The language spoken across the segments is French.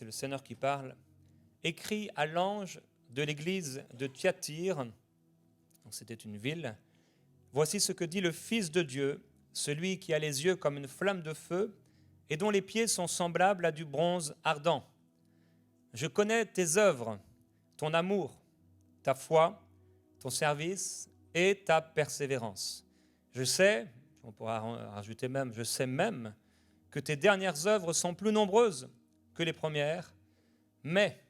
le Seigneur qui parle. Écrit à l'ange de l'église de Thyatire, donc c'était une ville, voici ce que dit le Fils de Dieu, celui qui a les yeux comme une flamme de feu et dont les pieds sont semblables à du bronze ardent. Je connais tes œuvres, ton amour, ta foi, ton service et ta persévérance. Je sais, on pourra rajouter même, je sais même que tes dernières œuvres sont plus nombreuses que les premières, mais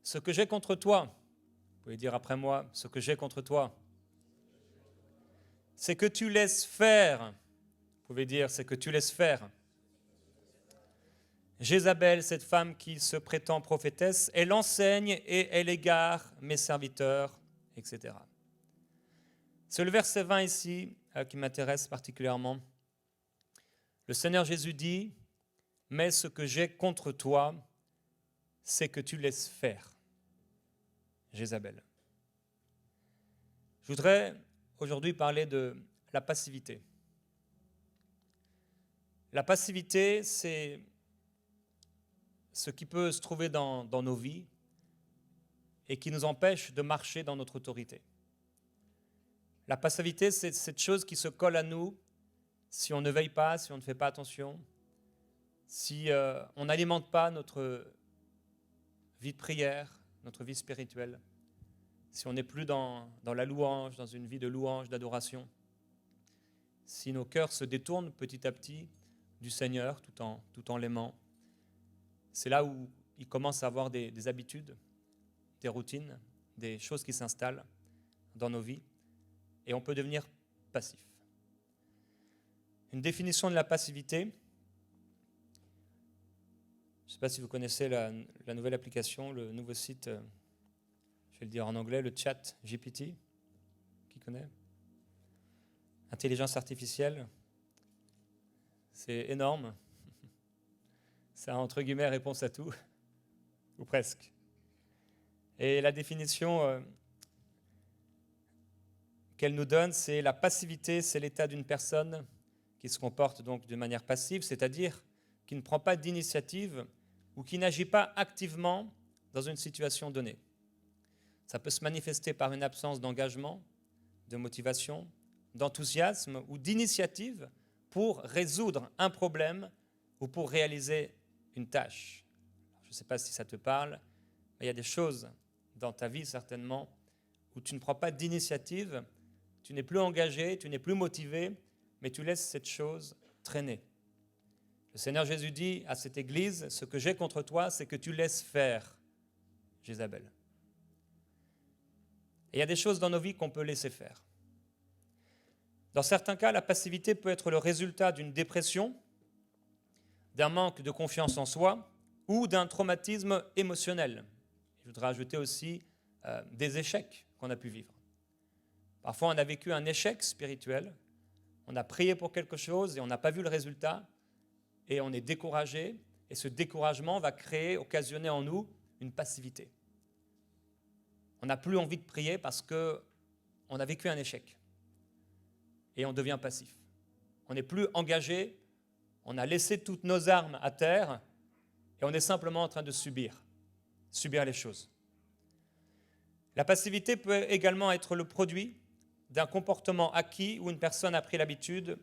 ce que j'ai contre toi, vous pouvez dire après moi, ce que j'ai contre toi, c'est que tu laisses faire, vous pouvez dire, c'est que tu laisses faire. Jézabel, cette femme qui se prétend prophétesse, elle enseigne et elle égare mes serviteurs, etc. C'est le verset 20 ici qui m'intéresse particulièrement. Le Seigneur Jésus dit, mais ce que j'ai contre toi, c'est que tu laisses faire Jézabel. Je voudrais aujourd'hui parler de la passivité. La passivité, c'est ce qui peut se trouver dans nos vies et qui nous empêche de marcher dans notre autorité. La passivité, c'est cette chose qui se colle à nous si on ne veille pas, si on ne fait pas attention, si on n'alimente pas notre vie de prière, notre vie spirituelle, si on n'est plus dans la louange, dans une vie de louange, d'adoration, si nos cœurs se détournent petit à petit du Seigneur tout en l'aimant, c'est là où il commence à avoir des habitudes, des routines, des choses qui s'installent dans nos vies et on peut devenir passif. Une définition de la passivité, je ne sais pas si vous connaissez la nouvelle application, le nouveau site, je vais le dire en anglais, le chat GPT, qui connaît? Intelligence artificielle, c'est énorme. Ça a entre guillemets réponse à tout, ou presque. Et la définition qu'elle nous donne, c'est la passivité, c'est l'état d'une personne qui se comporte donc de manière passive, c'est-à-dire qui ne prend pas d'initiative ou qui n'agit pas activement dans une situation donnée. Ça peut se manifester par une absence d'engagement, de motivation, d'enthousiasme ou d'initiative pour résoudre un problème ou pour réaliser une tâche. Je ne sais pas si ça te parle, mais il y a des choses dans ta vie certainement où tu ne prends pas d'initiative, tu n'es plus engagé, tu n'es plus motivé, mais tu laisses cette chose traîner. Le Seigneur Jésus dit à cette église, ce que j'ai contre toi, c'est que tu laisses faire Jézabel. Et il y a des choses dans nos vies qu'on peut laisser faire. Dans certains cas, la passivité peut être le résultat d'une dépression, d'un manque de confiance en soi ou d'un traumatisme émotionnel. Je voudrais ajouter aussi des échecs qu'on a pu vivre. Parfois, on a vécu un échec spirituel, on a prié pour quelque chose et on n'a pas vu le résultat et on est découragé et ce découragement va occasionner en nous une passivité. On n'a plus envie de prier parce qu'on a vécu un échec et on devient passif. On n'est plus engagé, on a laissé toutes nos armes à terre et on est simplement en train de subir les choses. La passivité peut également être le produit d'un comportement acquis où une personne a pris l'habitude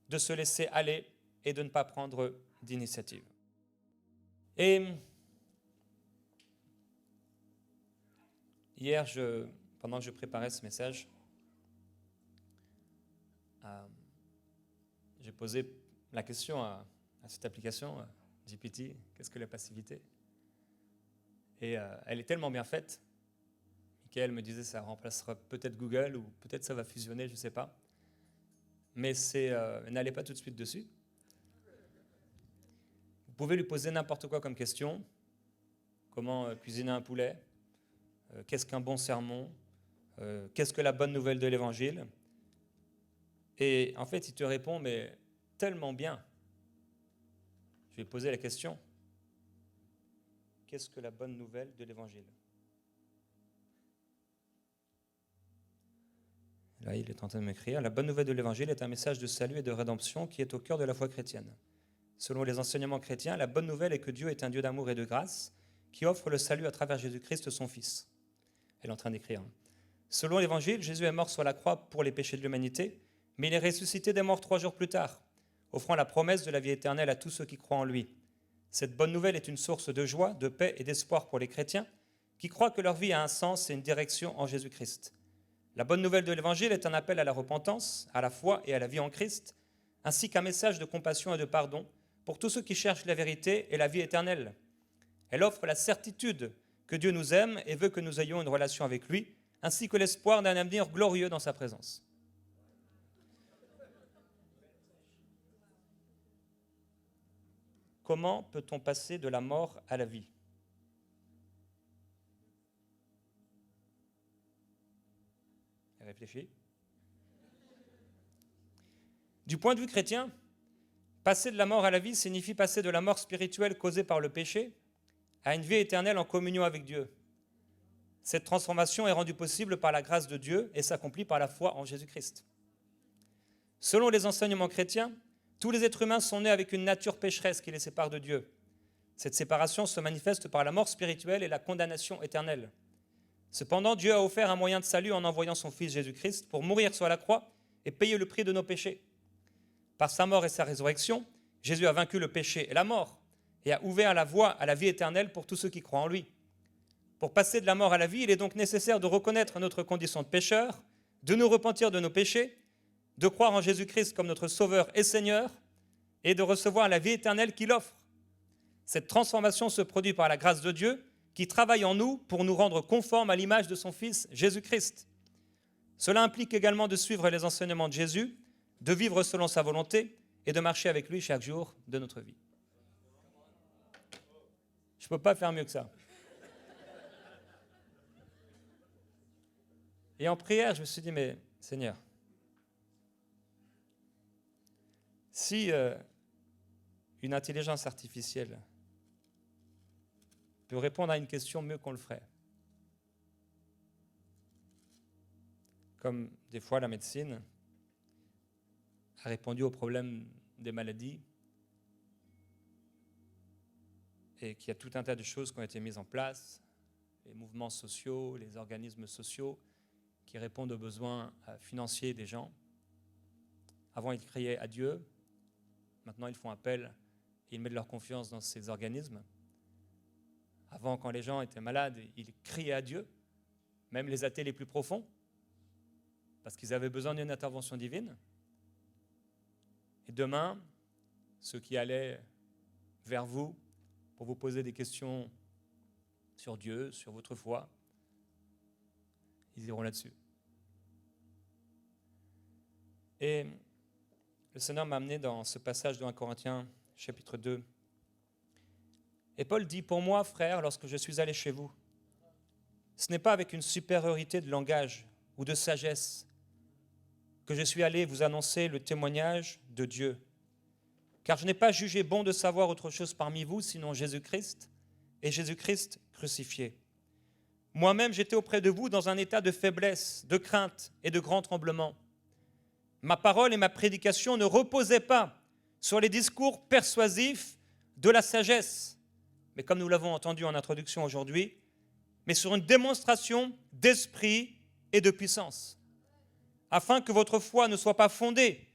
de se laisser aller et de ne pas prendre d'initiative. Et hier, pendant que je préparais ce message, j'ai posé la question à cette application, GPT, qu'est-ce que la passivité? Et elle est tellement bien faite. Michael me disait ça remplacera peut-être Google ou peut-être ça va fusionner, je ne sais pas. Mais n'allez pas tout de suite dessus. Vous pouvez lui poser n'importe quoi comme question. Comment cuisiner un poulet? Qu'est-ce qu'un bon sermon? Qu'est-ce que la bonne nouvelle de l'Évangile? Et en fait, il te répond, mais tellement bien. Je vais poser la question. Qu'est-ce que la bonne nouvelle de l'Évangile? Là, il est en train de m'écrire. La bonne nouvelle de l'Évangile est un message de salut et de rédemption qui est au cœur de la foi chrétienne. Selon les enseignements chrétiens, la bonne nouvelle est que Dieu est un Dieu d'amour et de grâce qui offre le salut à travers Jésus-Christ, son Fils. Elle est en train d'écrire. Selon l'Évangile, Jésus est mort sur la croix pour les péchés de l'humanité, mais il est ressuscité des morts 3 jours plus tard, offrant la promesse de la vie éternelle à tous ceux qui croient en lui. Cette bonne nouvelle est une source de joie, de paix et d'espoir pour les chrétiens qui croient que leur vie a un sens et une direction en Jésus-Christ. La bonne nouvelle de l'Évangile est un appel à la repentance, à la foi et à la vie en Christ, ainsi qu'un message de compassion et de pardon pour tous ceux qui cherchent la vérité et la vie éternelle. Elle offre la certitude que Dieu nous aime et veut que nous ayons une relation avec lui, ainsi que l'espoir d'un avenir glorieux dans sa présence. Comment peut-on passer de la mort à la vie ? Réfléchis. Du point de vue chrétien, passer de la mort à la vie signifie passer de la mort spirituelle causée par le péché à une vie éternelle en communion avec Dieu. Cette transformation est rendue possible par la grâce de Dieu et s'accomplit par la foi en Jésus-Christ. Selon les enseignements chrétiens, tous les êtres humains sont nés avec une nature pécheresse qui les sépare de Dieu. Cette séparation se manifeste par la mort spirituelle et la condamnation éternelle. Cependant, Dieu a offert un moyen de salut en envoyant son Fils Jésus-Christ pour mourir sur la croix et payer le prix de nos péchés. Par sa mort et sa résurrection, Jésus a vaincu le péché et la mort et a ouvert la voie à la vie éternelle pour tous ceux qui croient en lui. Pour passer de la mort à la vie, il est donc nécessaire de reconnaître notre condition de pécheur, de nous repentir de nos péchés, de croire en Jésus-Christ comme notre Sauveur et Seigneur et de recevoir la vie éternelle qu'il offre. Cette transformation se produit par la grâce de Dieu qui travaille en nous pour nous rendre conformes à l'image de son Fils Jésus-Christ. Cela implique également de suivre les enseignements de Jésus, de vivre selon sa volonté et de marcher avec lui chaque jour de notre vie. Je ne peux pas faire mieux que ça. Et en prière, je me suis dit, mais Seigneur, si une intelligence artificielle peut répondre à une question mieux qu'on le ferait, comme des fois la médecine a répondu aux problèmes des maladies et qu'il y a tout un tas de choses qui ont été mises en place, les mouvements sociaux, les organismes sociaux qui répondent aux besoins financiers des gens. Avant, ils criaient à Dieu. Maintenant, ils font appel et ils mettent leur confiance dans ces organismes. Avant, quand les gens étaient malades, ils criaient à Dieu, même les athées les plus profonds, parce qu'ils avaient besoin d'une intervention divine. Et demain, ceux qui allaient vers vous pour vous poser des questions sur Dieu, sur votre foi, ils iront là-dessus. Et le Seigneur m'a amené dans ce passage de 1 Corinthiens, chapitre 2. Et Paul dit, « Pour moi, frère, lorsque je suis allé chez vous, ce n'est pas avec une supériorité de langage ou de sagesse que je suis allé vous annoncer le témoignage de Dieu. Car je n'ai pas jugé bon de savoir autre chose parmi vous, sinon Jésus-Christ et Jésus-Christ crucifié. Moi-même, j'étais auprès de vous dans un état de faiblesse, de crainte et de grand tremblement. Ma parole et ma prédication ne reposaient pas sur les discours persuasifs de la sagesse, mais comme nous l'avons entendu en introduction aujourd'hui, mais sur une démonstration d'esprit et de puissance, afin que votre foi ne soit pas fondée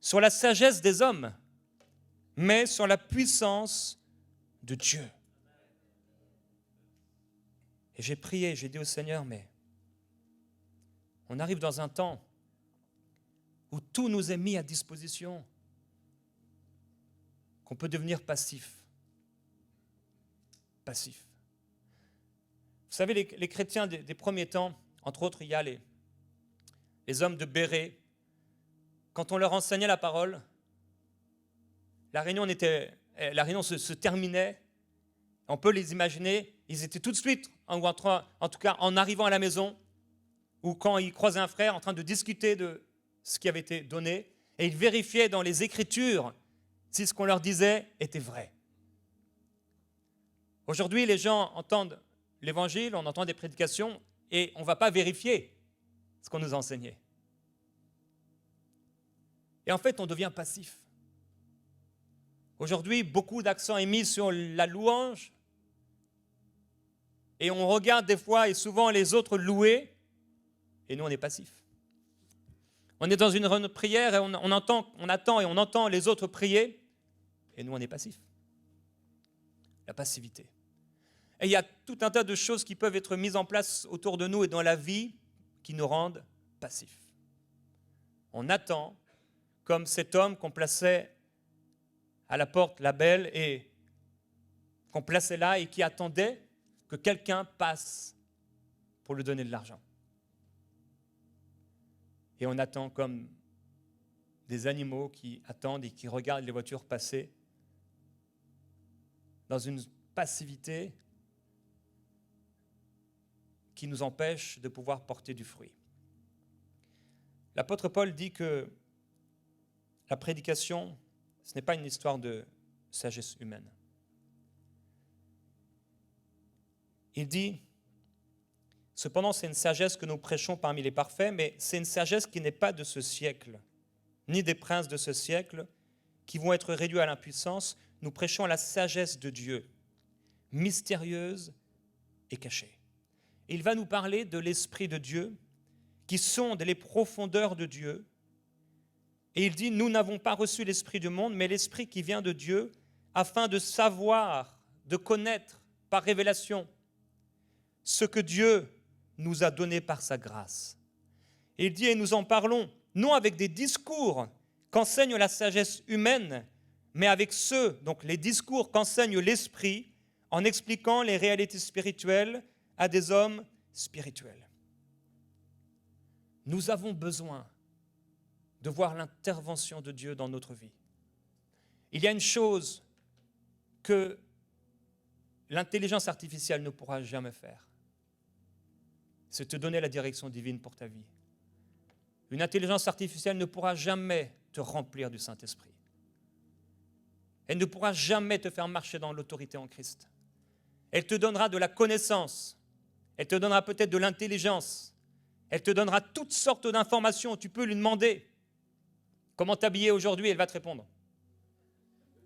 sur la sagesse des hommes, mais sur la puissance de Dieu. » Et j'ai prié, j'ai dit au Seigneur, mais on arrive dans un temps où tout nous est mis à disposition, qu'on peut devenir passif. Passif. Vous savez, les chrétiens des premiers temps, entre autres, il y a les hommes de Bérée, quand on leur enseignait la parole, la réunion se terminait, on peut les imaginer, ils étaient tout de suite, en tout cas en arrivant à la maison, ou quand ils croisaient un frère en train de discuter de ce qui avait été donné, et ils vérifiaient dans les Écritures si ce qu'on leur disait était vrai. Aujourd'hui, les gens entendent l'Évangile, on entend des prédications, et on ne va pas vérifier ce qu'on nous a enseigné. Et en fait, on devient passif. Aujourd'hui, beaucoup d'accent est mis sur la louange et on regarde des fois et souvent les autres louer et nous on est passifs. On est dans une prière et on attend et on entend les autres prier et nous on est passifs. La passivité. Et il y a tout un tas de choses qui peuvent être mises en place autour de nous et dans la vie qui nous rendent passifs. On attend, comme cet homme qu'on plaçait à la porte, la belle, et qu'on plaçait là et qui attendait que quelqu'un passe pour lui donner de l'argent. Et on attend comme des animaux qui attendent et qui regardent les voitures passer dans une passivité qui nous empêche de pouvoir porter du fruit. L'apôtre Paul dit que la prédication, ce n'est pas une histoire de sagesse humaine. Il dit, cependant c'est une sagesse que nous prêchons parmi les parfaits, mais c'est une sagesse qui n'est pas de ce siècle, ni des princes de ce siècle, qui vont être réduits à l'impuissance. Nous prêchons la sagesse de Dieu, mystérieuse et cachée. Et il va nous parler de l'Esprit de Dieu, qui sonde les profondeurs de Dieu. Et il dit, nous n'avons pas reçu l'Esprit du monde, mais l'Esprit qui vient de Dieu, afin de savoir, de connaître par révélation ce que Dieu nous a donné par sa grâce. Et il dit, et nous en parlons, non avec des discours qu'enseigne la sagesse humaine, mais avec ceux, donc les discours qu'enseigne l'Esprit, en expliquant les réalités spirituelles à des hommes spirituels. Nous avons besoin de voir l'intervention de Dieu dans notre vie. Il y a une chose que l'intelligence artificielle ne pourra jamais faire, c'est te donner la direction divine pour ta vie. Une intelligence artificielle ne pourra jamais te remplir du Saint-Esprit. Elle ne pourra jamais te faire marcher dans l'autorité en Christ. Elle te donnera de la connaissance, elle te donnera peut-être de l'intelligence, elle te donnera toutes sortes d'informations. Tu peux lui demander comment t'habiller aujourd'hui, elle va te répondre.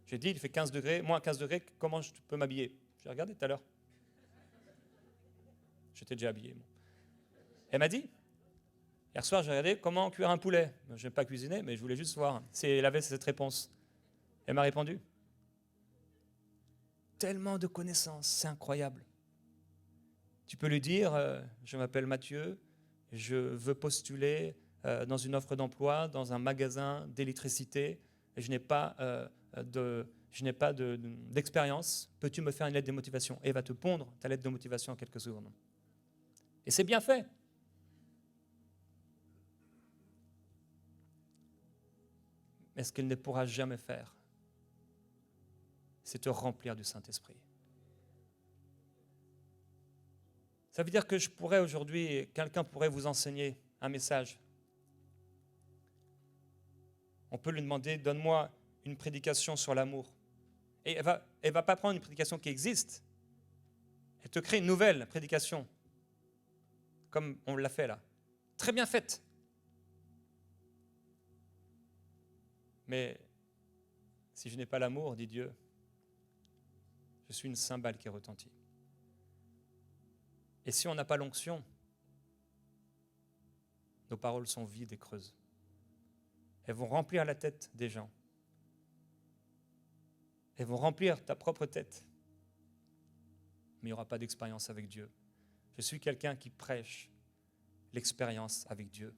J'ai dit, il fait 15 degrés, moins 15 degrés, comment je peux m'habiller? J'ai regardé tout à l'heure. J'étais déjà habillé. Moi. Elle m'a dit, hier soir, j'ai regardé comment cuire un poulet. Je n'aime pas cuisiner, mais je voulais juste voir si elle avait cette réponse. Elle m'a répondu. Tellement de connaissances, c'est incroyable. Tu peux lui dire, je m'appelle Mathieu, je veux postuler dans une offre d'emploi, dans un magasin d'électricité, et je n'ai pas d'expérience. Peux-tu me faire une lettre de motivation? Et elle va te pondre ta lettre de motivation en quelques secondes. Et c'est bien fait. Mais ce qu'elle ne pourra jamais faire, c'est te remplir du Saint-Esprit. Ça veut dire que je pourrais aujourd'hui, quelqu'un pourrait vous enseigner un message. On peut lui demander, donne-moi une prédication sur l'amour. Et elle va pas prendre une prédication qui existe. Elle te crée une nouvelle prédication, comme on l'a fait là. Très bien faite. Mais si je n'ai pas l'amour, dit Dieu, je suis une cymbale qui retentit. Et si on n'a pas l'onction, nos paroles sont vides et creuses. Elles vont remplir la tête des gens. Elles vont remplir ta propre tête. Mais il n'y aura pas d'expérience avec Dieu. Je suis quelqu'un qui prêche l'expérience avec Dieu.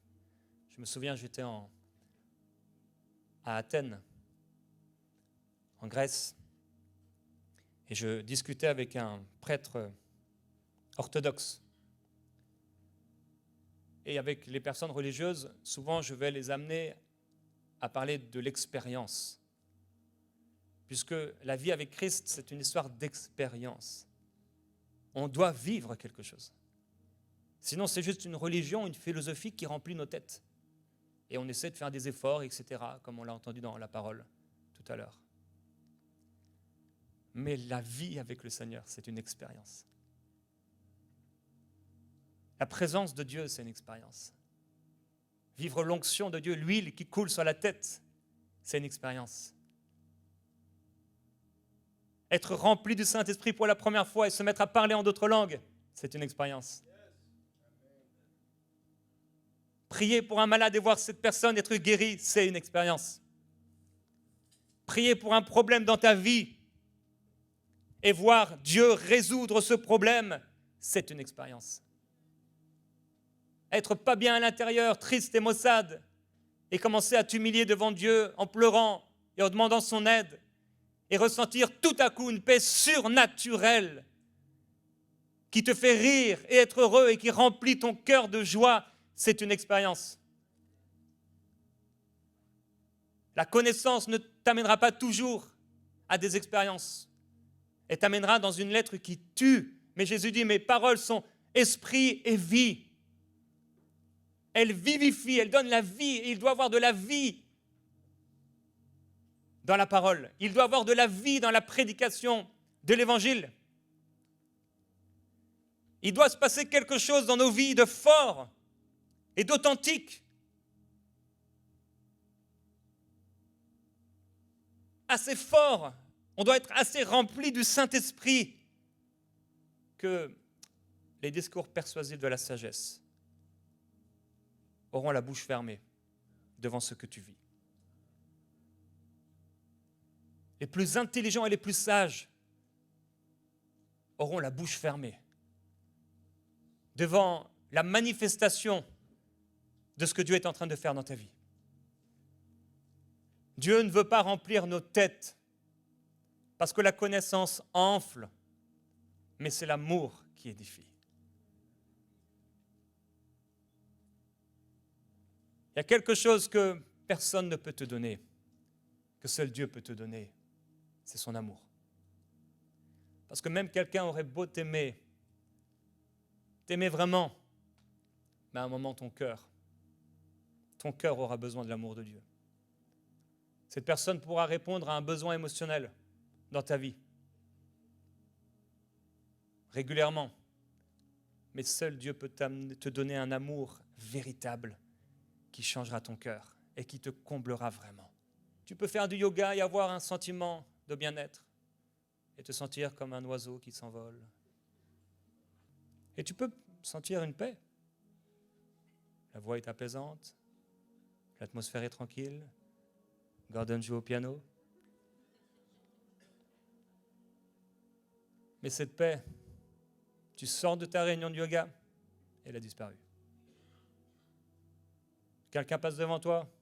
Je me souviens, j'étais à Athènes, en Grèce, et je discutais avec un prêtre orthodoxe. Et avec les personnes religieuses, souvent je vais les amener à parler de l'expérience. Puisque la vie avec Christ, c'est une histoire d'expérience. On doit vivre quelque chose. Sinon, c'est juste une religion, une philosophie qui remplit nos têtes. Et on essaie de faire des efforts, etc., comme on l'a entendu dans la parole tout à l'heure. Mais la vie avec le Seigneur, c'est une expérience. La présence de Dieu, c'est une expérience. Vivre l'onction de Dieu, l'huile qui coule sur la tête, c'est une expérience. Être rempli du Saint-Esprit pour la première fois et se mettre à parler en d'autres langues, c'est une expérience. Prier pour un malade et voir cette personne être guérie, c'est une expérience. Prier pour un problème dans ta vie et voir Dieu résoudre ce problème, c'est une expérience. Être pas bien à l'intérieur, triste et maussade, et commencer à t'humilier devant Dieu en pleurant et en demandant son aide, et ressentir tout à coup une paix surnaturelle qui te fait rire et être heureux et qui remplit ton cœur de joie, c'est une expérience. La connaissance ne t'amènera pas toujours à des expériences. Elle t'amènera dans une lettre qui tue. Mais Jésus dit, mes paroles sont esprit et vie. Elles vivifient, elles donnent la vie. Et il doit y avoir de la vie dans la parole. Il doit y avoir de la vie dans la prédication de l'Évangile. Il doit se passer quelque chose dans nos vies de fort et d'authentique. Assez fort. On doit être assez rempli du Saint-Esprit que les discours persuasifs de la sagesse auront la bouche fermée devant ce que tu vis. Les plus intelligents et les plus sages auront la bouche fermée devant la manifestation de ce que Dieu est en train de faire dans ta vie. Dieu ne veut pas remplir nos têtes parce que la connaissance enfle, mais c'est l'amour qui édifie. Il y a quelque chose que personne ne peut te donner, que seul Dieu peut te donner, c'est son amour. Parce que même quelqu'un aurait beau t'aimer vraiment, mais à un moment ton cœur aura besoin de l'amour de Dieu. Cette personne pourra répondre à un besoin émotionnel dans ta vie, régulièrement, mais seul Dieu peut te donner un amour véritable qui changera ton cœur et qui te comblera vraiment. Tu peux faire du yoga et avoir un sentiment de bien-être et te sentir comme un oiseau qui s'envole. Et tu peux sentir une paix. La voix est apaisante, l'atmosphère est tranquille, Gordon joue au piano. Mais cette paix, tu sors de ta réunion de yoga, elle a disparu. Quelqu'un passe devant toi,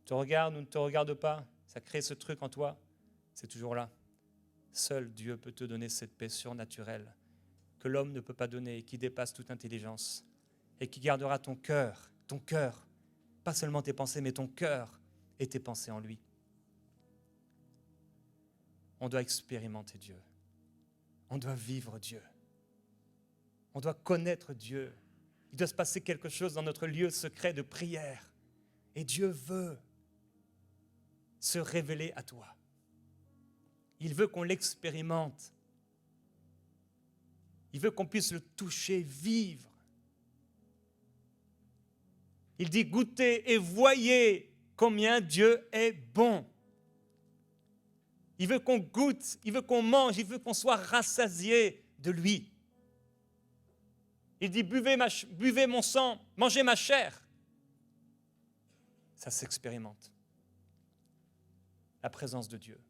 te regarde ou ne te regarde pas, ça crée ce truc en toi, c'est toujours là. Seul Dieu peut te donner cette paix surnaturelle que l'homme ne peut pas donner et qui dépasse toute intelligence et qui gardera ton cœur, pas seulement tes pensées, mais ton cœur et tes pensées en lui. On doit expérimenter Dieu. On doit vivre Dieu. On doit connaître Dieu. Il doit se passer quelque chose dans notre lieu secret de prière. Et Dieu veut se révéler à toi. Il veut qu'on l'expérimente. Il veut qu'on puisse le toucher, vivre. Il dit, goûtez et voyez combien Dieu est bon. Il veut qu'on goûte, il veut qu'on mange, il veut qu'on soit rassasié de lui. Il dit, buvez mon sang, mangez ma chair. Ça s'expérimente. La présence de Dieu.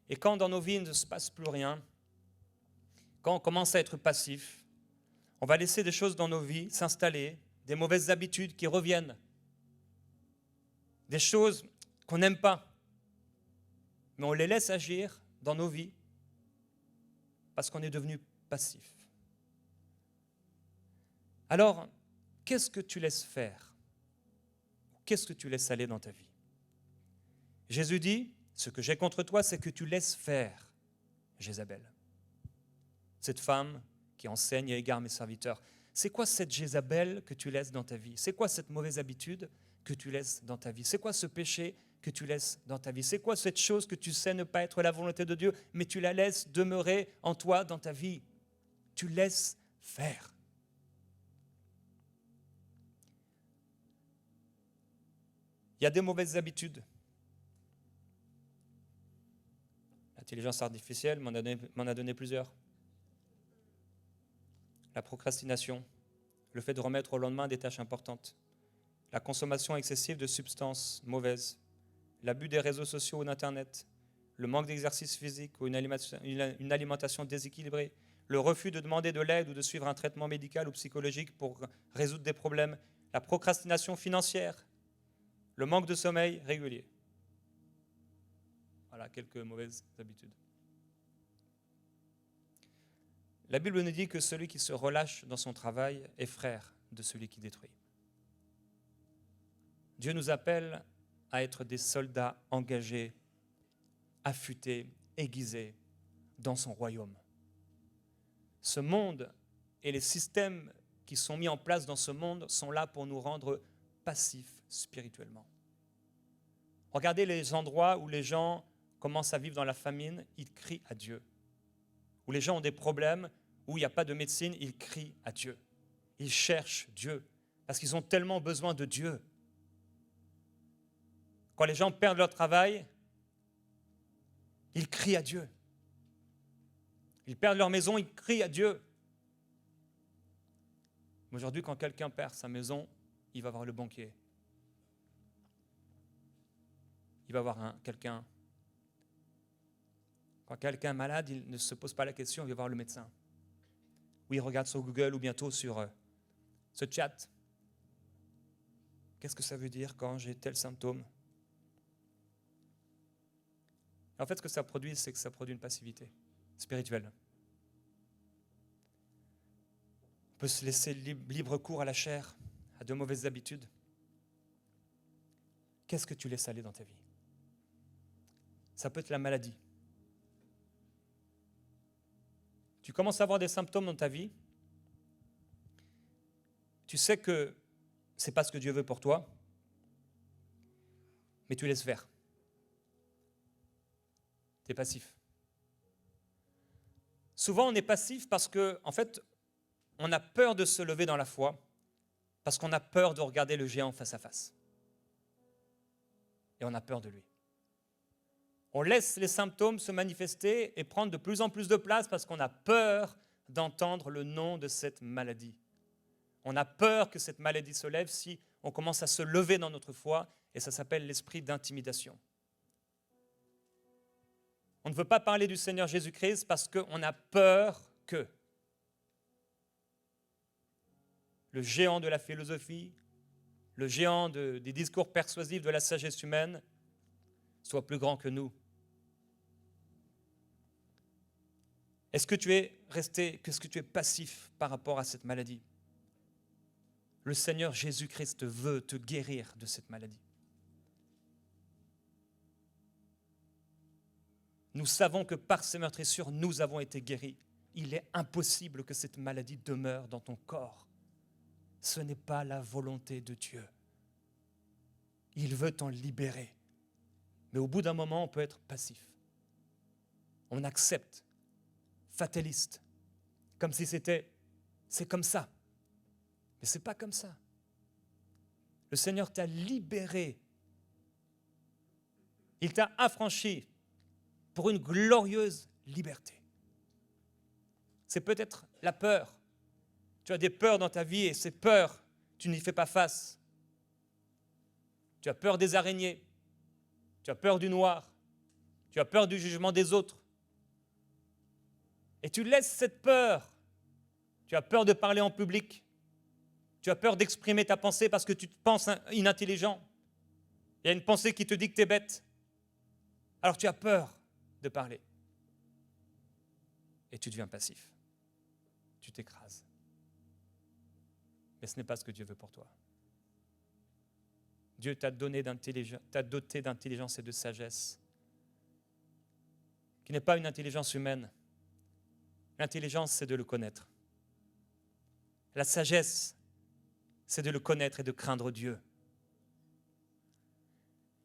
Et quand dans nos vies il ne se passe plus rien, quand on commence à être passif, on va laisser des choses dans nos vies s'installer, des mauvaises habitudes qui reviennent, des choses qu'on n'aime pas, mais on les laisse agir dans nos vies parce qu'on est devenu passif. Alors, qu'est-ce que tu laisses faire? Qu'est-ce que tu laisses aller dans ta vie? Jésus dit, ce que j'ai contre toi, c'est que tu laisses faire Jézabel. Cette femme qui enseigne et égare mes serviteurs. C'est quoi cette Jézabel que tu laisses dans ta vie? C'est quoi cette mauvaise habitude que tu laisses dans ta vie? C'est quoi ce péché que tu laisses dans ta vie? C'est quoi cette chose que tu sais ne pas être la volonté de Dieu, mais tu la laisses demeurer en toi dans ta vie? Tu laisses faire. Il y a des mauvaises habitudes L'intelligence artificielle m'en a donné plusieurs. La procrastination, le fait de remettre au lendemain des tâches importantes, la consommation excessive de substances mauvaises, l'abus des réseaux sociaux ou d'Internet, le manque d'exercice physique ou une alimentation déséquilibrée, le refus de demander de l'aide ou de suivre un traitement médical ou psychologique pour résoudre des problèmes, la procrastination financière, le manque de sommeil régulier. Voilà quelques mauvaises habitudes. La Bible nous dit que celui qui se relâche dans son travail est frère de celui qui détruit. Dieu nous appelle à être des soldats engagés, affûtés, aiguisés dans son royaume. Ce monde et les systèmes qui sont mis en place dans ce monde sont là pour nous rendre passifs spirituellement. Regardez les endroits où les gens commencent à vivre dans la famine, ils crient à Dieu. Où les gens ont des problèmes, où il n'y a pas de médecine, ils crient à Dieu. Ils cherchent Dieu, parce qu'ils ont tellement besoin de Dieu. Quand les gens perdent leur travail, ils crient à Dieu. Ils perdent leur maison, ils crient à Dieu. Aujourd'hui, quand quelqu'un perd sa maison, il va voir le banquier. Il va voir quelqu'un. Quand quelqu'un est malade, il ne se pose pas la question, il va voir le médecin. Ou il regarde sur Google ou bientôt sur ce chat. Qu'est-ce que ça veut dire quand j'ai tel symptôme? En fait, ce que ça produit, c'est que ça produit une passivité spirituelle. On peut se laisser libre cours à la chair, à de mauvaises habitudes. Qu'est-ce que tu laisses aller dans ta vie? Ça peut être la maladie. Tu commences à avoir des symptômes dans ta vie. Tu sais que ce n'est pas ce que Dieu veut pour toi, mais tu laisses faire. Tu es passif. Souvent, on est passif parce que, en fait, on a peur de se lever dans la foi, parce qu'on a peur de regarder le géant face à face. Et on a peur de lui. On laisse les symptômes se manifester et prendre de plus en plus de place parce qu'on a peur d'entendre le nom de cette maladie. On a peur que cette maladie se lève si on commence à se lever dans notre foi, et ça s'appelle l'esprit d'intimidation. On ne veut pas parler du Seigneur Jésus-Christ parce qu'on a peur que le géant de la philosophie, le géant des discours persuasifs de la sagesse humaine soit plus grand que nous. Est-ce que tu es passif par rapport à cette maladie? Le Seigneur Jésus-Christ veut te guérir de cette maladie. Nous savons que par ces meurtrissures, nous avons été guéris. Il est impossible que cette maladie demeure dans ton corps. Ce n'est pas la volonté de Dieu. Il veut t'en libérer. Mais au bout d'un moment, on peut être passif. On accepte, fataliste, comme si c'est comme ça. Mais ce n'est pas comme ça. Le Seigneur t'a libéré. Il t'a affranchi pour une glorieuse liberté. C'est peut-être la peur. Tu as des peurs dans ta vie et ces peurs, tu n'y fais pas face. Tu as peur des araignées. Tu as peur du noir. Tu as peur du jugement des autres. Et tu laisses cette peur. Tu as peur de parler en public. Tu as peur d'exprimer ta pensée parce que tu te penses inintelligent. Il y a une pensée qui te dit que tu es bête. Alors tu as peur de parler. Et tu deviens passif. Tu t'écrases. Mais ce n'est pas ce que Dieu veut pour toi. Dieu t'a doté d'intelligence et de sagesse, qui n'est pas une intelligence humaine. L'intelligence, c'est de le connaître. La sagesse, c'est de le connaître et de craindre Dieu.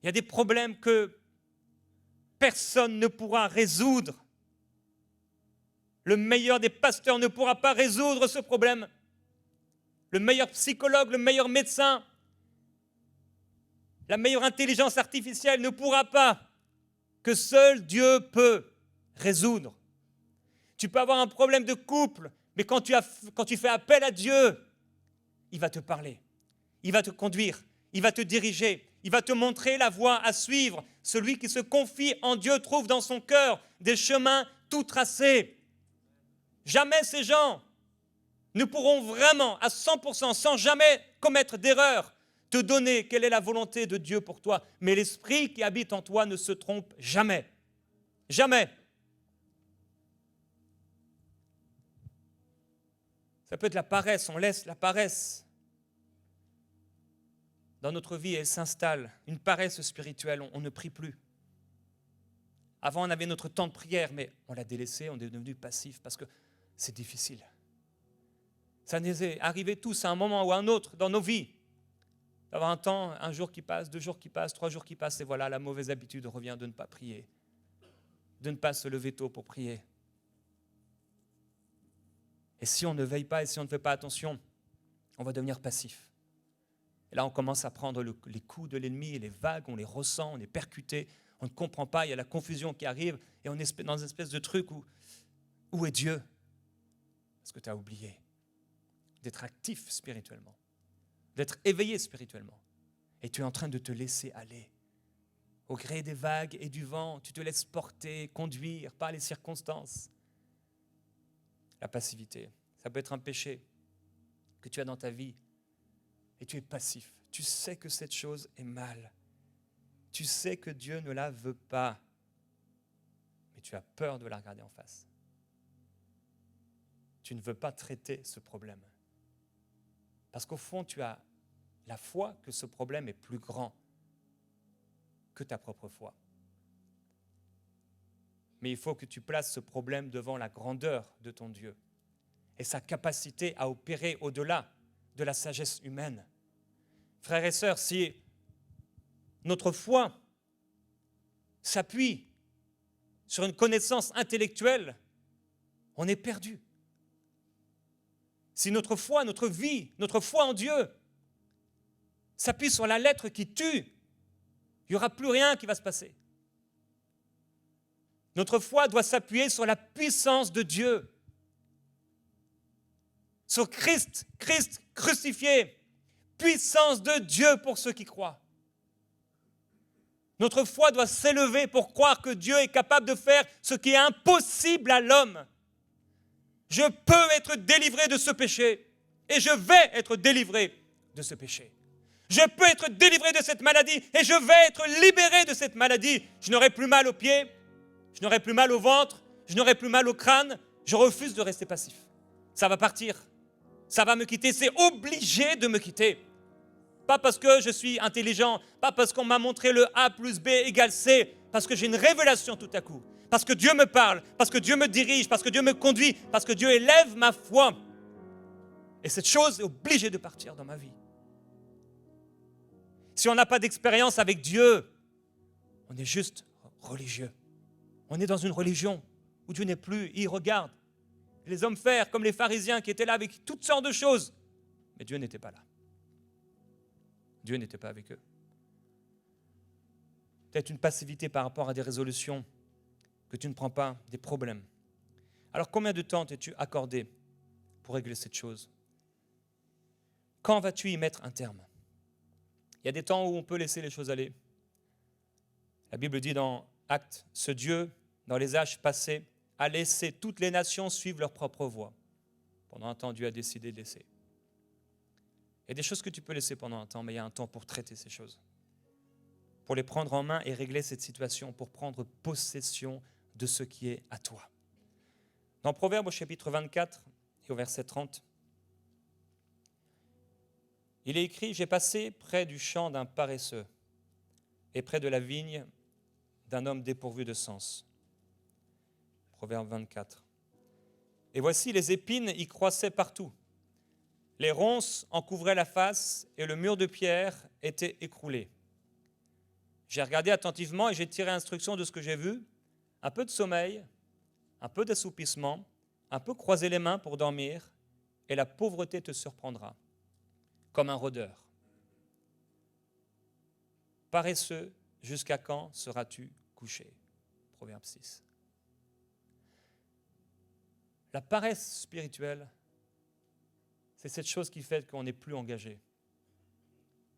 Il y a des problèmes que personne ne pourra résoudre. Le meilleur des pasteurs ne pourra pas résoudre ce problème. Le meilleur psychologue, le meilleur médecin, la meilleure intelligence artificielle ne pourra pas, que seul Dieu peut. résoudre. Tu peux avoir un problème de couple, mais quand tu fais appel à Dieu, il va te parler, il va te conduire, il va te diriger, il va te montrer la voie à suivre. Celui qui se confie en Dieu trouve dans son cœur des chemins tout tracés. Jamais ces gens ne pourront vraiment, à 100%, sans jamais commettre d'erreur, te donner quelle est la volonté de Dieu pour toi. Mais l'Esprit qui habite en toi ne se trompe jamais. Jamais. Ça peut être la paresse, on laisse la paresse dans notre vie, elle s'installe, une paresse spirituelle, on ne prie plus. Avant, on avait notre temps de prière, mais on l'a délaissé, on est devenu passif parce que c'est difficile. Ça nous est arrivé tous à un moment ou à un autre dans nos vies, d'avoir un temps, un jour qui passe, 2 jours qui passent, 3 jours qui passent, et voilà, la mauvaise habitude revient de ne pas prier, de ne pas se lever tôt pour prier. Et si on ne veille pas et si on ne fait pas attention, on va devenir passif. Et là, on commence à prendre les coups de l'ennemi, les vagues, on les ressent, on est percuté, on ne comprend pas, il y a la confusion qui arrive, et on est dans une espèce de truc où est Dieu? Parce que tu as oublié d'être actif spirituellement, d'être éveillé spirituellement. Et tu es en train de te laisser aller. Au gré des vagues et du vent, tu te laisses porter, conduire par les circonstances. La passivité, ça peut être un péché que tu as dans ta vie et tu es passif. Tu sais que cette chose est mal. Tu sais que Dieu ne la veut pas, mais tu as peur de la regarder en face. Tu ne veux pas traiter ce problème. Parce qu'au fond, tu as la foi que ce problème est plus grand que ta propre foi. Mais il faut que tu places ce problème devant la grandeur de ton Dieu et sa capacité à opérer au-delà de la sagesse humaine. Frères et sœurs, si notre foi s'appuie sur une connaissance intellectuelle, on est perdu. Si notre foi, notre vie, notre foi en Dieu s'appuie sur la lettre qui tue, il n'y aura plus rien qui va se passer. Notre foi doit s'appuyer sur la puissance de Dieu, sur Christ crucifié, puissance de Dieu pour ceux qui croient. Notre foi doit s'élever pour croire que Dieu est capable de faire ce qui est impossible à l'homme. Je peux être délivré de ce péché et je vais être délivré de ce péché. Je peux être délivré de cette maladie et je vais être libéré de cette maladie. Je n'aurai plus mal aux pieds, je n'aurai plus mal au ventre, je n'aurai plus mal au crâne. Je refuse de rester passif. Ça va partir, ça va me quitter, c'est obligé de me quitter. Pas parce que je suis intelligent, pas parce qu'on m'a montré le A plus B égale C, parce que j'ai une révélation tout à coup. Parce que Dieu me parle, parce que Dieu me dirige, parce que Dieu me conduit, parce que Dieu élève ma foi. Et cette chose est obligée de partir dans ma vie. Si on n'a pas d'expérience avec Dieu, on est juste religieux. On est dans une religion où Dieu n'est plus, il regarde. Les hommes faire comme les pharisiens qui étaient là avec toutes sortes de choses. Mais Dieu n'était pas là. Dieu n'était pas avec eux. Peut-être une passivité par rapport à des résolutions que tu ne prends pas, des problèmes. Alors combien de temps t'es-tu accordé pour régler cette chose? Quand vas-tu y mettre un terme? Il y a des temps où on peut laisser les choses aller. La Bible dit dans Actes, ce Dieu, dans les âges passés, a laissé toutes les nations suivre leur propre voie. Pendant un temps, Dieu a décidé de laisser. Il y a des choses que tu peux laisser pendant un temps, mais il y a un temps pour traiter ces choses. Pour les prendre en main et régler cette situation, pour prendre possession de ce qui est à toi. Dans Proverbes au chapitre 24 et au verset 30, il est écrit « J'ai passé près du champ d'un paresseux et près de la vigne d'un homme dépourvu de sens. » Proverbe 24. « Et voici les épines y croissaient partout. Les ronces en couvraient la face et le mur de pierre était écroulé. J'ai regardé attentivement et j'ai tiré instruction de ce que j'ai vu. Un peu de sommeil, un peu d'assoupissement, un peu croiser les mains pour dormir et la pauvreté te surprendra, comme un rôdeur. Paresseux, jusqu'à quand seras-tu couché » Proverbe 6. La paresse spirituelle, c'est cette chose qui fait qu'on n'est plus engagé.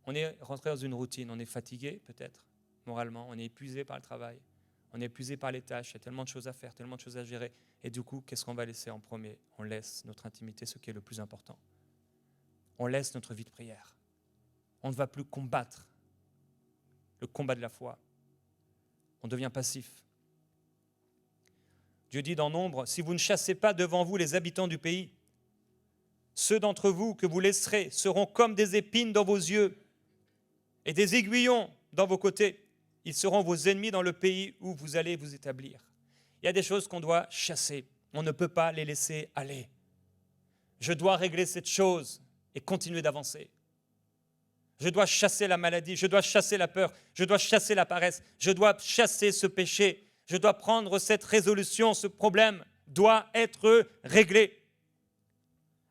On est rentré dans une routine, on est fatigué peut-être, moralement, on est épuisé par le travail, on est épuisé par les tâches, il y a tellement de choses à faire, tellement de choses à gérer. Et du coup, qu'est-ce qu'on va laisser en premier? On laisse notre intimité, ce qui est le plus important. On laisse notre vie de prière. On ne va plus combattre le combat de la foi. On devient passif. Dieu dit dans Nombre, si vous ne chassez pas devant vous les habitants du pays, ceux d'entre vous que vous laisserez seront comme des épines dans vos yeux et des aiguillons dans vos côtés. Ils seront vos ennemis dans le pays où vous allez vous établir. Il y a des choses qu'on doit chasser. On ne peut pas les laisser aller. Je dois régler cette chose et continuer d'avancer. Je dois chasser la maladie, je dois chasser la peur, je dois chasser la paresse, je dois chasser ce péché, je dois prendre cette résolution, ce problème doit être réglé.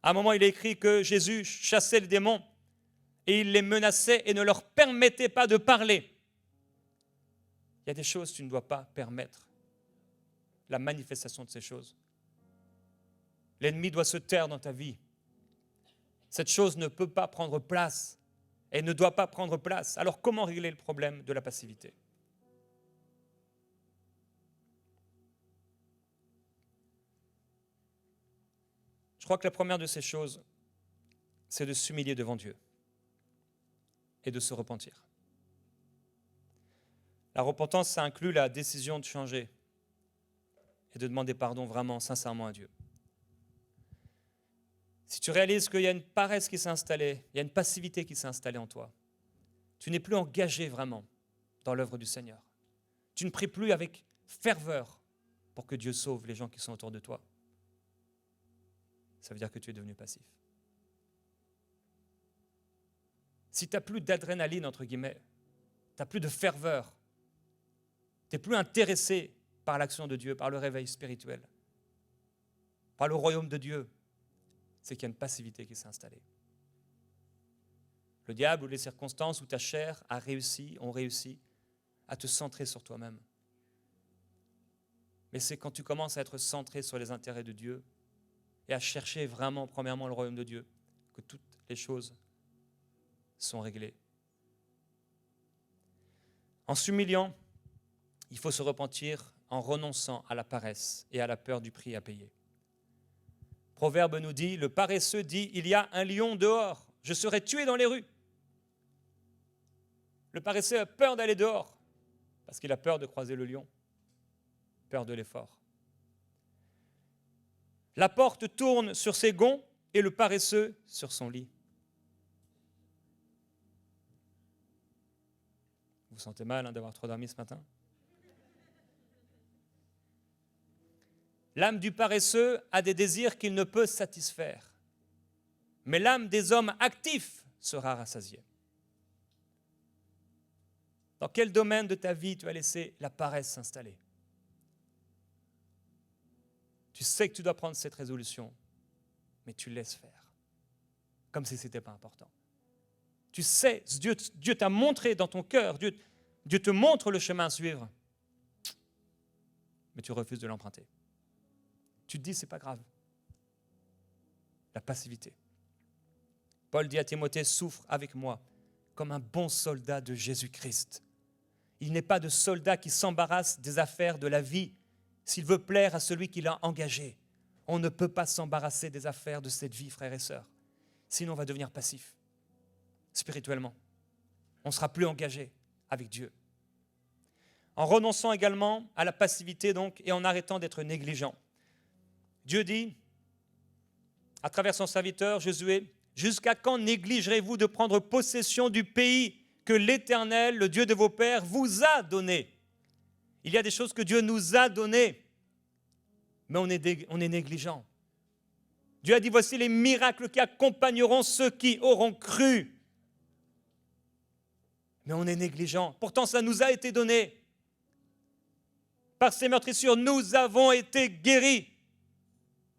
À un moment, il est écrit que Jésus chassait les démons et il les menaçait et ne leur permettait pas de parler. Il y a des choses que tu ne dois pas permettre la manifestation de ces choses. L'ennemi doit se taire dans ta vie. Cette chose ne peut pas prendre place et ne doit pas prendre place. Alors comment régler le problème de la passivité? Je crois que la première de ces choses, c'est de s'humilier devant Dieu et de se repentir. La repentance, ça inclut la décision de changer et de demander pardon vraiment, sincèrement à Dieu. Si tu réalises qu'il y a une paresse qui s'est installée, il y a une passivité qui s'est installée en toi, tu n'es plus engagé vraiment dans l'œuvre du Seigneur. Tu ne pries plus avec ferveur pour que Dieu sauve les gens qui sont autour de toi. Ça veut dire que tu es devenu passif. Si tu n'as plus d'adrénaline, entre guillemets, tu n'as plus de ferveur, tu n'es plus intéressé par l'action de Dieu, par le réveil spirituel, par le royaume de Dieu, c'est qu'il y a une passivité qui s'est installée. Le diable ou les circonstances où ta chair ont réussi à te centrer sur toi-même. Mais c'est quand tu commences à être centré sur les intérêts de Dieu et à chercher vraiment, premièrement, le royaume de Dieu, que toutes les choses sont réglées. En s'humiliant, il faut se repentir en renonçant à la paresse et à la peur du prix à payer. Proverbe nous dit, le paresseux dit, il y a un lion dehors, je serai tué dans les rues. Le paresseux a peur d'aller dehors, parce qu'il a peur de croiser le lion, peur de l'effort. La porte tourne sur ses gonds et le paresseux sur son lit. Vous vous sentez mal d'avoir trop dormi ce matin? L'âme du paresseux a des désirs qu'il ne peut satisfaire. Mais l'âme des hommes actifs sera rassasiée. Dans quel domaine de ta vie tu as laissé la paresse s'installer? Tu sais que tu dois prendre cette résolution, mais tu laisses faire, comme si ce n'était pas important. Tu sais, Dieu t'a montré dans ton cœur, Dieu te montre le chemin à suivre, mais tu refuses de l'emprunter. Tu te dis, c'est pas grave. La passivité. Paul dit à Timothée, souffre avec moi comme un bon soldat de Jésus-Christ. Il n'est pas de soldat qui s'embarrasse des affaires de la vie s'il veut plaire à celui qui l'a engagé. On ne peut pas s'embarrasser des affaires de cette vie, frères et sœurs. Sinon, on va devenir passif, spirituellement. On ne sera plus engagé avec Dieu. En renonçant également à la passivité donc, et en arrêtant d'être négligent. Dieu dit, à travers son serviteur Josué, « Jusqu'à quand négligerez-vous de prendre possession du pays que l'Éternel, le Dieu de vos pères, vous a donné ?» Il y a des choses que Dieu nous a données, mais on est négligent. Dieu a dit, voici les miracles qui accompagneront ceux qui auront cru. Mais on est négligent. Pourtant, ça nous a été donné. Par ces meurtrissures, nous avons été guéris.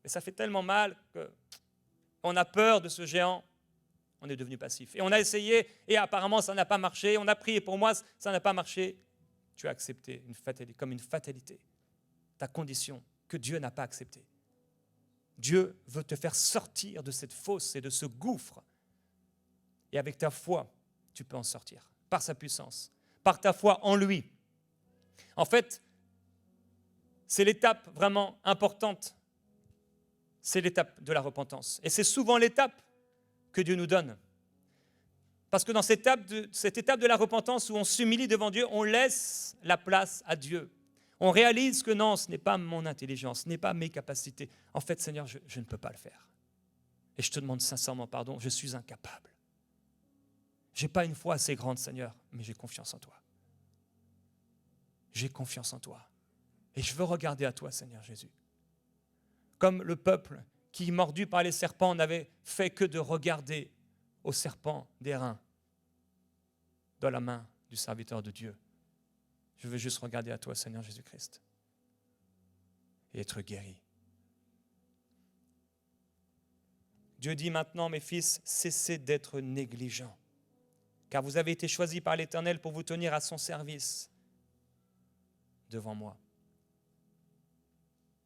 Et ça fait tellement mal qu'on a peur de ce géant. On est devenu passif. Et on a essayé, et apparemment, ça n'a pas marché. On a prié pour moi, ça n'a pas marché. Tu as accepté comme une fatalité ta condition que Dieu n'a pas acceptée. Dieu veut te faire sortir de cette fosse et de ce gouffre. Et avec ta foi, tu peux en sortir, par sa puissance, par ta foi en lui. En fait, c'est l'étape vraiment importante. C'est l'étape de la repentance. Et c'est souvent l'étape que Dieu nous donne. Parce que dans cette étape de la repentance où on s'humilie devant Dieu, on laisse la place à Dieu. On réalise que non, ce n'est pas mon intelligence, ce n'est pas mes capacités. En fait, Seigneur, je ne peux pas le faire. Et je te demande sincèrement pardon, je suis incapable. Je n'ai pas une foi assez grande, Seigneur, mais j'ai confiance en toi. J'ai confiance en toi. Et je veux regarder à toi, Seigneur Jésus. Comme le peuple qui, mordu par les serpents, n'avait fait que de regarder au serpent d'airain dans la main du serviteur de Dieu. Je veux juste regarder à toi, Seigneur Jésus-Christ, et être guéri. Dieu dit maintenant, mes fils, cessez d'être négligents, car vous avez été choisis par l'Éternel pour vous tenir à son service devant moi,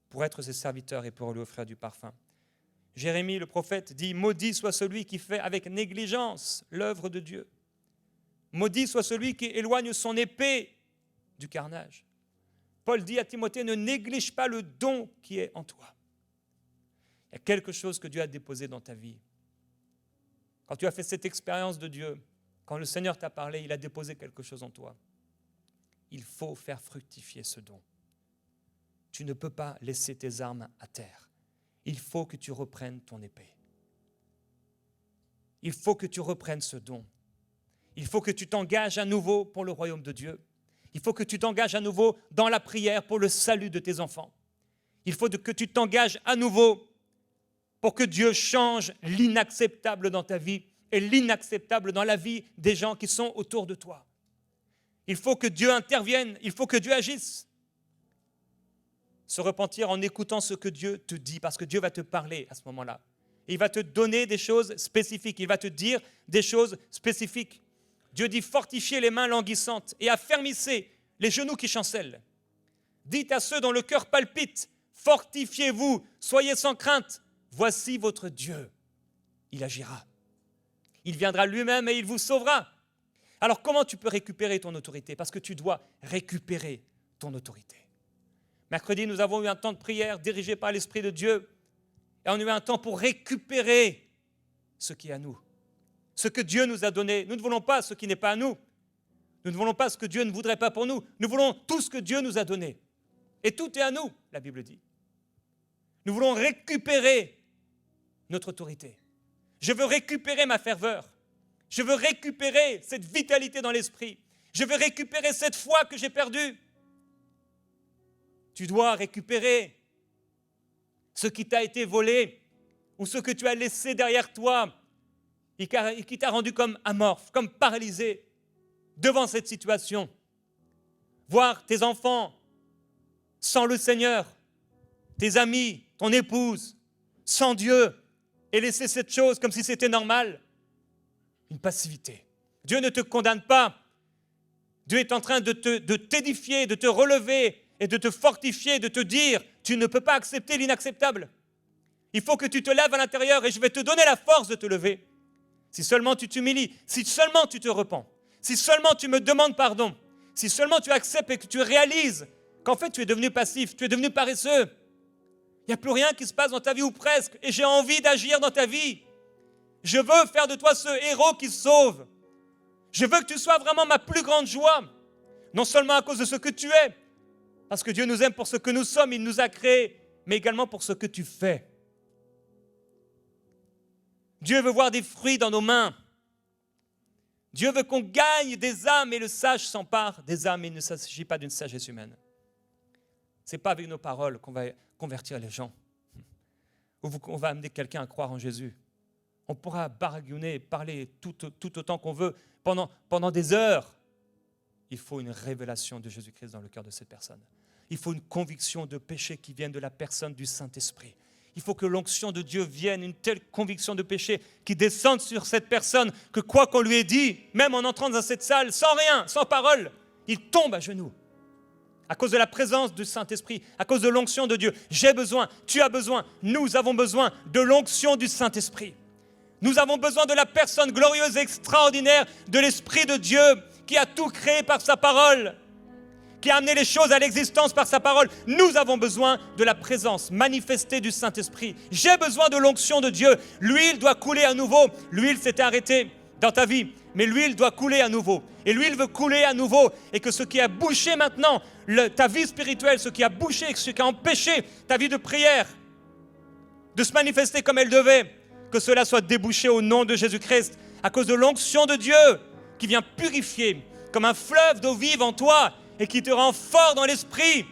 pour être ses serviteurs et pour lui offrir du parfum. Jérémie, le prophète, dit « Maudit soit celui qui fait avec négligence l'œuvre de Dieu. Maudit soit celui qui éloigne son épée du carnage. » Paul dit à Timothée « Ne néglige pas le don qui est en toi. » Il y a quelque chose que Dieu a déposé dans ta vie. Quand tu as fait cette expérience de Dieu, quand le Seigneur t'a parlé, il a déposé quelque chose en toi. Il faut faire fructifier ce don. Tu ne peux pas laisser tes armes à terre. Il faut que tu reprennes ton épée. Il faut que tu reprennes ce don. Il faut que tu t'engages à nouveau pour le royaume de Dieu. Il faut que tu t'engages à nouveau dans la prière pour le salut de tes enfants. Il faut que tu t'engages à nouveau pour que Dieu change l'inacceptable dans ta vie et l'inacceptable dans la vie des gens qui sont autour de toi. Il faut que Dieu intervienne, il faut que Dieu agisse. Se repentir en écoutant ce que Dieu te dit, parce que Dieu va te parler à ce moment-là. Et il va te donner des choses spécifiques, il va te dire des choses spécifiques. Dieu dit fortifiez les mains languissantes et affermissez les genoux qui chancellent. Dites à ceux dont le cœur palpite, fortifiez-vous, soyez sans crainte. Voici votre Dieu, il agira. Il viendra lui-même et il vous sauvera. Alors comment tu peux récupérer ton autorité? Parce que tu dois récupérer ton autorité. Mercredi, nous avons eu un temps de prière dirigé par l'Esprit de Dieu et on a eu un temps pour récupérer ce qui est à nous, ce que Dieu nous a donné. Nous ne voulons pas ce qui n'est pas à nous. Nous ne voulons pas ce que Dieu ne voudrait pas pour nous. Nous voulons tout ce que Dieu nous a donné. Et tout est à nous, la Bible dit. Nous voulons récupérer notre autorité. Je veux récupérer ma ferveur. Je veux récupérer cette vitalité dans l'esprit. Je veux récupérer cette foi que j'ai perdue. Tu dois récupérer ce qui t'a été volé ou ce que tu as laissé derrière toi et qui t'a rendu comme amorphe, comme paralysé devant cette situation. Voir tes enfants sans le Seigneur, tes amis, ton épouse, sans Dieu et laisser cette chose comme si c'était normal. Une passivité. Dieu ne te condamne pas. Dieu est en train de t'édifier, de te relever et de te fortifier, de te dire, tu ne peux pas accepter l'inacceptable. Il faut que tu te lèves à l'intérieur et je vais te donner la force de te lever. Si seulement tu t'humilies, si seulement tu te repens, si seulement tu me demandes pardon, si seulement tu acceptes et que tu réalises qu'en fait tu es devenu passif, tu es devenu paresseux. Il n'y a plus rien qui se passe dans ta vie ou presque et j'ai envie d'agir dans ta vie. Je veux faire de toi ce héros qui sauve. Je veux que tu sois vraiment ma plus grande joie. Non seulement à cause de ce que tu es, parce que Dieu nous aime pour ce que nous sommes, il nous a créés, mais également pour ce que tu fais. Dieu veut voir des fruits dans nos mains. Dieu veut qu'on gagne des âmes et le sage s'empare des âmes. Il ne s'agit pas d'une sagesse humaine. Ce n'est pas avec nos paroles qu'on va convertir les gens ou qu'on va amener quelqu'un à croire en Jésus. On pourra baragouiner, parler tout autant qu'on veut pendant des heures. Il faut une révélation de Jésus-Christ dans le cœur de cette personne. Il faut une conviction de péché qui vienne de la personne du Saint-Esprit. Il faut que l'onction de Dieu vienne, une telle conviction de péché qui descende sur cette personne que quoi qu'on lui ait dit, même en entrant dans cette salle, sans rien, sans parole, il tombe à genoux. à cause de la présence du Saint-Esprit, à cause de l'onction de Dieu. J'ai besoin, tu as besoin, nous avons besoin de l'onction du Saint-Esprit. Nous avons besoin de la personne glorieuse et extraordinaire de l'Esprit de Dieu qui a tout créé par sa parole, qui a amené les choses à l'existence par sa parole. Nous avons besoin de la présence manifestée du Saint-Esprit. J'ai besoin de l'onction de Dieu. L'huile doit couler à nouveau. L'huile s'était arrêtée dans ta vie, mais l'huile doit couler à nouveau. Et l'huile veut couler à nouveau. Et que ce qui a bouché maintenant, ta vie spirituelle, ce qui a bouché, ce qui a empêché ta vie de prière de se manifester comme elle devait, que cela soit débouché au nom de Jésus-Christ, à cause de l'onction de Dieu qui vient purifier comme un fleuve d'eau vive en toi et qui te rend fort dans l'esprit.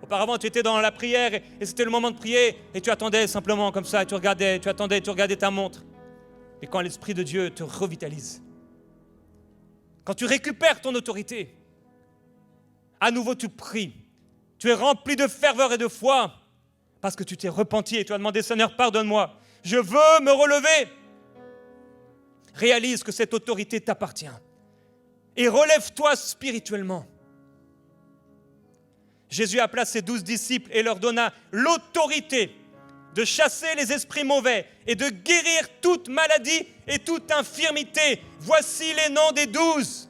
Auparavant, tu étais dans la prière et c'était le moment de prier et tu attendais simplement comme ça, tu regardais ta montre. Et quand l'Esprit de Dieu te revitalise, quand tu récupères ton autorité, à nouveau tu pries, tu es rempli de ferveur et de foi parce que tu t'es repenti et tu as demandé, Seigneur, pardonne-moi, je veux me relever. Réalise que cette autorité t'appartient et relève-toi spirituellement. Jésus appela ses 12 disciples et leur donna l'autorité de chasser les esprits mauvais et de guérir toute maladie et toute infirmité. Voici les noms des 12.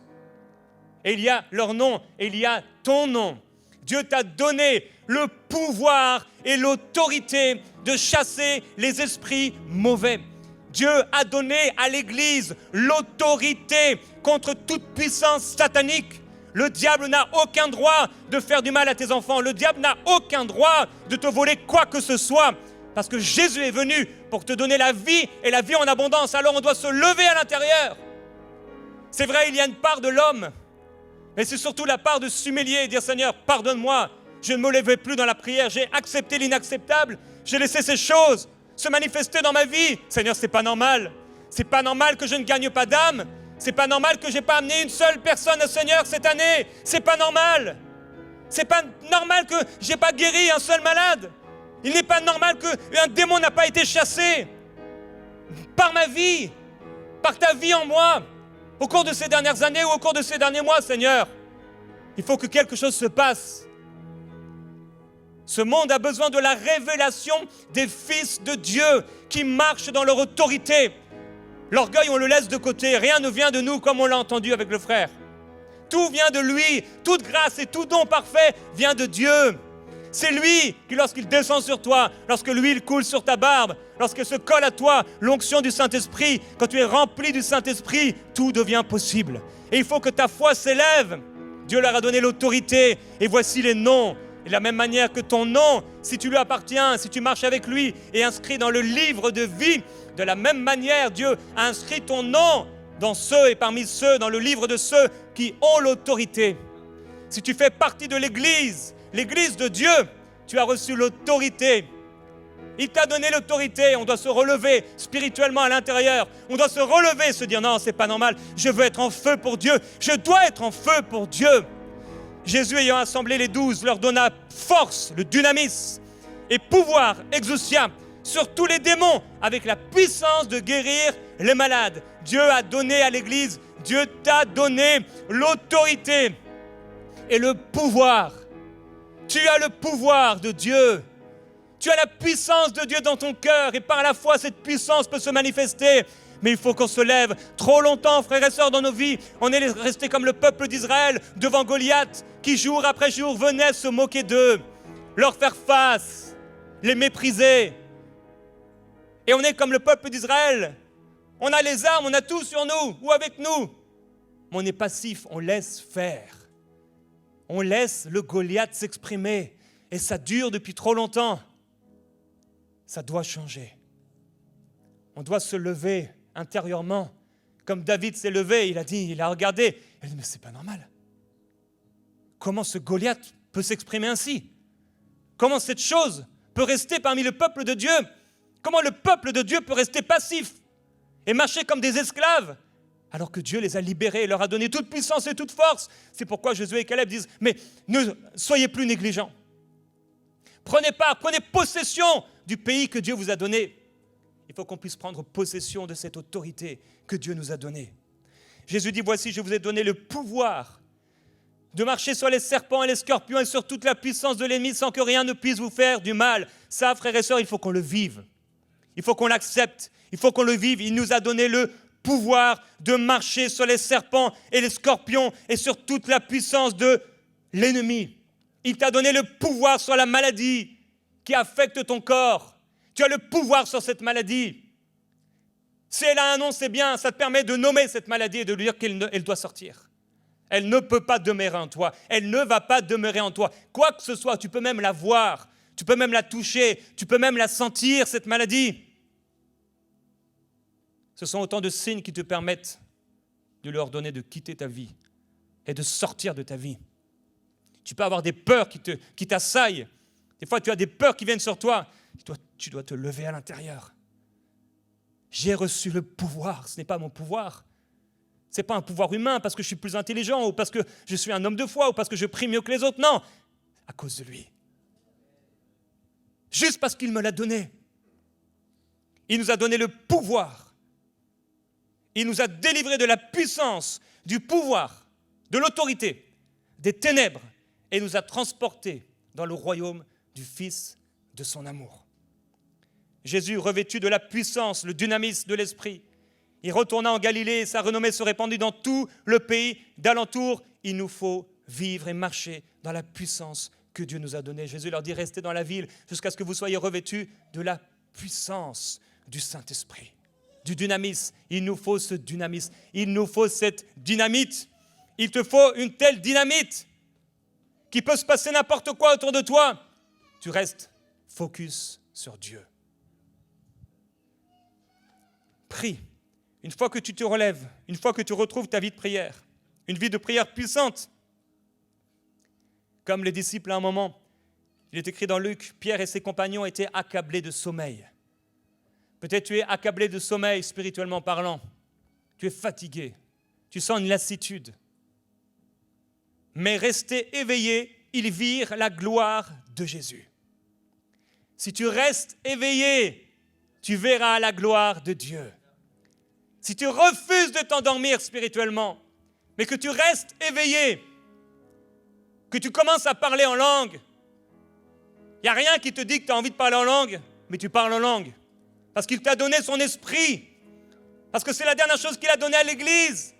Et il y a leur nom et il y a ton nom. Dieu t'a donné le pouvoir et l'autorité de chasser les esprits mauvais. Dieu a donné à l'Église l'autorité contre toute puissance satanique. Le diable n'a aucun droit de faire du mal à tes enfants. Le diable n'a aucun droit de te voler quoi que ce soit. Parce que Jésus est venu pour te donner la vie et la vie en abondance. Alors on doit se lever à l'intérieur. C'est vrai, il y a une part de l'homme, mais c'est surtout la part de s'humilier et dire, Seigneur, pardonne-moi. Je ne me lèverai plus dans la prière. J'ai accepté l'inacceptable. J'ai laissé ces choses se manifester dans ma vie. Seigneur, c'est pas normal. C'est pas normal que je ne gagne pas d'âme. C'est pas normal que je n'ai pas amené une seule personne au Seigneur cette année. C'est pas normal. C'est pas normal que je n'ai pas guéri un seul malade. Il n'est pas normal qu'un démon n'a pas été chassé par ma vie, par ta vie en moi, au cours de ces dernières années ou au cours de ces derniers mois, Seigneur. Il faut que quelque chose se passe. Ce monde a besoin de la révélation des fils de Dieu qui marchent dans leur autorité. L'orgueil, on le laisse de côté. Rien ne vient de nous comme on l'a entendu avec le frère. Tout vient de lui. Toute grâce et tout don parfait vient de Dieu. C'est lui qui, lorsqu'il descend sur toi, lorsque l'huile coule sur ta barbe, lorsqu'elle se colle à toi, l'onction du Saint-Esprit, quand tu es rempli du Saint-Esprit, tout devient possible. Et il faut que ta foi s'élève. Dieu leur a donné l'autorité. Et voici les noms. Et de la même manière que ton nom, si tu lui appartiens, si tu marches avec lui, est inscrit dans le livre de vie, de la même manière, Dieu a inscrit ton nom dans ceux et parmi ceux, dans le livre de ceux qui ont l'autorité. Si tu fais partie de l'Église de Dieu, tu as reçu l'autorité. Il t'a donné l'autorité. On doit se relever spirituellement à l'intérieur. On doit se relever, se dire non, c'est pas normal. Je veux être en feu pour Dieu. Je dois être en feu pour Dieu. Jésus ayant assemblé les 12 leur donna force, le dynamis et pouvoir, exousia, sur tous les démons avec la puissance de guérir les malades. Dieu a donné à l'Église, Dieu t'a donné l'autorité et le pouvoir. Tu as le pouvoir de Dieu. Tu as la puissance de Dieu dans ton cœur et par la foi, cette puissance peut se manifester. Mais il faut qu'on se lève. Trop longtemps, frères et sœurs, dans nos vies, on est resté comme le peuple d'Israël devant Goliath, qui jour après jour venait se moquer d'eux, leur faire face, les mépriser. Et on est comme le peuple d'Israël. On a les armes, on a tout sur nous ou avec nous. Mais on est passif, on laisse faire. On laisse le Goliath s'exprimer. Et ça dure depuis trop longtemps. Ça doit changer. On doit se lever intérieurement. Comme David s'est levé, il a regardé. Il a dit, mais c'est pas normal. Comment ce Goliath peut s'exprimer ainsi? Comment cette chose peut rester parmi le peuple de Dieu? Comment le peuple de Dieu peut rester passif et marcher comme des esclaves alors que Dieu les a libérés et leur a donné toute puissance et toute force? C'est pourquoi Josué et Caleb disent, mais ne soyez plus négligents. Prenez possession du pays que Dieu vous a donné. Il faut qu'on puisse prendre possession de cette autorité que Dieu nous a donnée. Jésus dit, voici, je vous ai donné le pouvoir de marcher sur les serpents et les scorpions et sur toute la puissance de l'ennemi sans que rien ne puisse vous faire du mal. Ça, frères et sœurs, il faut qu'on le vive. Il faut qu'on l'accepte. Il faut qu'on le vive. Il nous a donné le pouvoir de marcher sur les serpents et les scorpions et sur toute la puissance de l'ennemi. Il t'a donné le pouvoir sur la maladie qui affecte ton corps. Tu as le pouvoir sur cette maladie. Si elle a un nom, c'est bien. Ça te permet de nommer cette maladie et de lui dire qu'elle doit sortir. Elle ne peut pas demeurer en toi. Elle ne va pas demeurer en toi. Quoi que ce soit, tu peux même la voir. Tu peux même la toucher. Tu peux même la sentir, cette maladie. Ce sont autant de signes qui te permettent de lui ordonner de quitter ta vie et de sortir de ta vie. Tu peux avoir des peurs qui t'assaillent. Des fois, tu as des peurs qui viennent sur toi. Tu dois te lever à l'intérieur. J'ai reçu le pouvoir. Ce n'est pas mon pouvoir. Ce n'est pas un pouvoir humain parce que je suis plus intelligent ou parce que je suis un homme de foi ou parce que je prie mieux que les autres. Non, à cause de lui. Juste parce qu'il me l'a donné. Il nous a donné le pouvoir. Il nous a délivrés de la puissance, du pouvoir, de l'autorité, des ténèbres et nous a transportés dans le royaume du Fils de son amour. Jésus, revêtu de la puissance, le dynamisme de l'Esprit, il retourna en Galilée et sa renommée se répandit dans tout le pays d'alentour. Il nous faut vivre et marcher dans la puissance que Dieu nous a donnée. Jésus leur dit, restez dans la ville jusqu'à ce que vous soyez revêtus de la puissance du Saint-Esprit, du dynamisme. Il nous faut ce dynamisme, il nous faut cette dynamite. Il te faut une telle dynamite qu'il peut se passer n'importe quoi autour de toi. Tu restes focus sur Dieu. Prie. Une fois que tu te relèves, une fois que tu retrouves ta vie de prière, une vie de prière puissante, comme les disciples à un moment, il est écrit dans Luc, Pierre et ses compagnons étaient accablés de sommeil. Peut-être tu es accablé de sommeil spirituellement parlant, tu es fatigué, tu sens une lassitude. Mais restés éveillés, ils virent la gloire de Jésus. Si tu restes éveillé, tu verras la gloire de Dieu. Si tu refuses de t'endormir spirituellement, mais que tu restes éveillé, que tu commences à parler en langue, il n'y a rien qui te dit que tu as envie de parler en langue, mais tu parles en langue. Parce qu'il t'a donné son esprit. Parce que c'est la dernière chose qu'il a donnée à l'Église.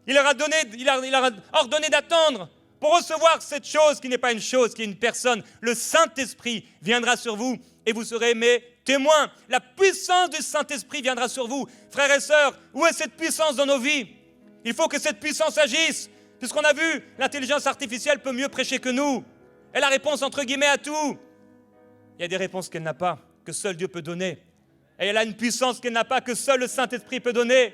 Il leur a ordonné d'attendre pour recevoir cette chose qui n'est pas une chose, qui est une personne. Le Saint-Esprit viendra sur vous et vous serez mes témoins. La puissance du Saint-Esprit viendra sur vous. Frères et sœurs, où est cette puissance dans nos vies? Il faut que cette puissance agisse. Puisqu'on a vu, l'intelligence artificielle peut mieux prêcher que nous. Elle a réponse entre guillemets à tout. Il y a des réponses qu'elle n'a pas, que seul Dieu peut donner. Et elle a une puissance qu'elle n'a pas, que seul le Saint-Esprit peut donner.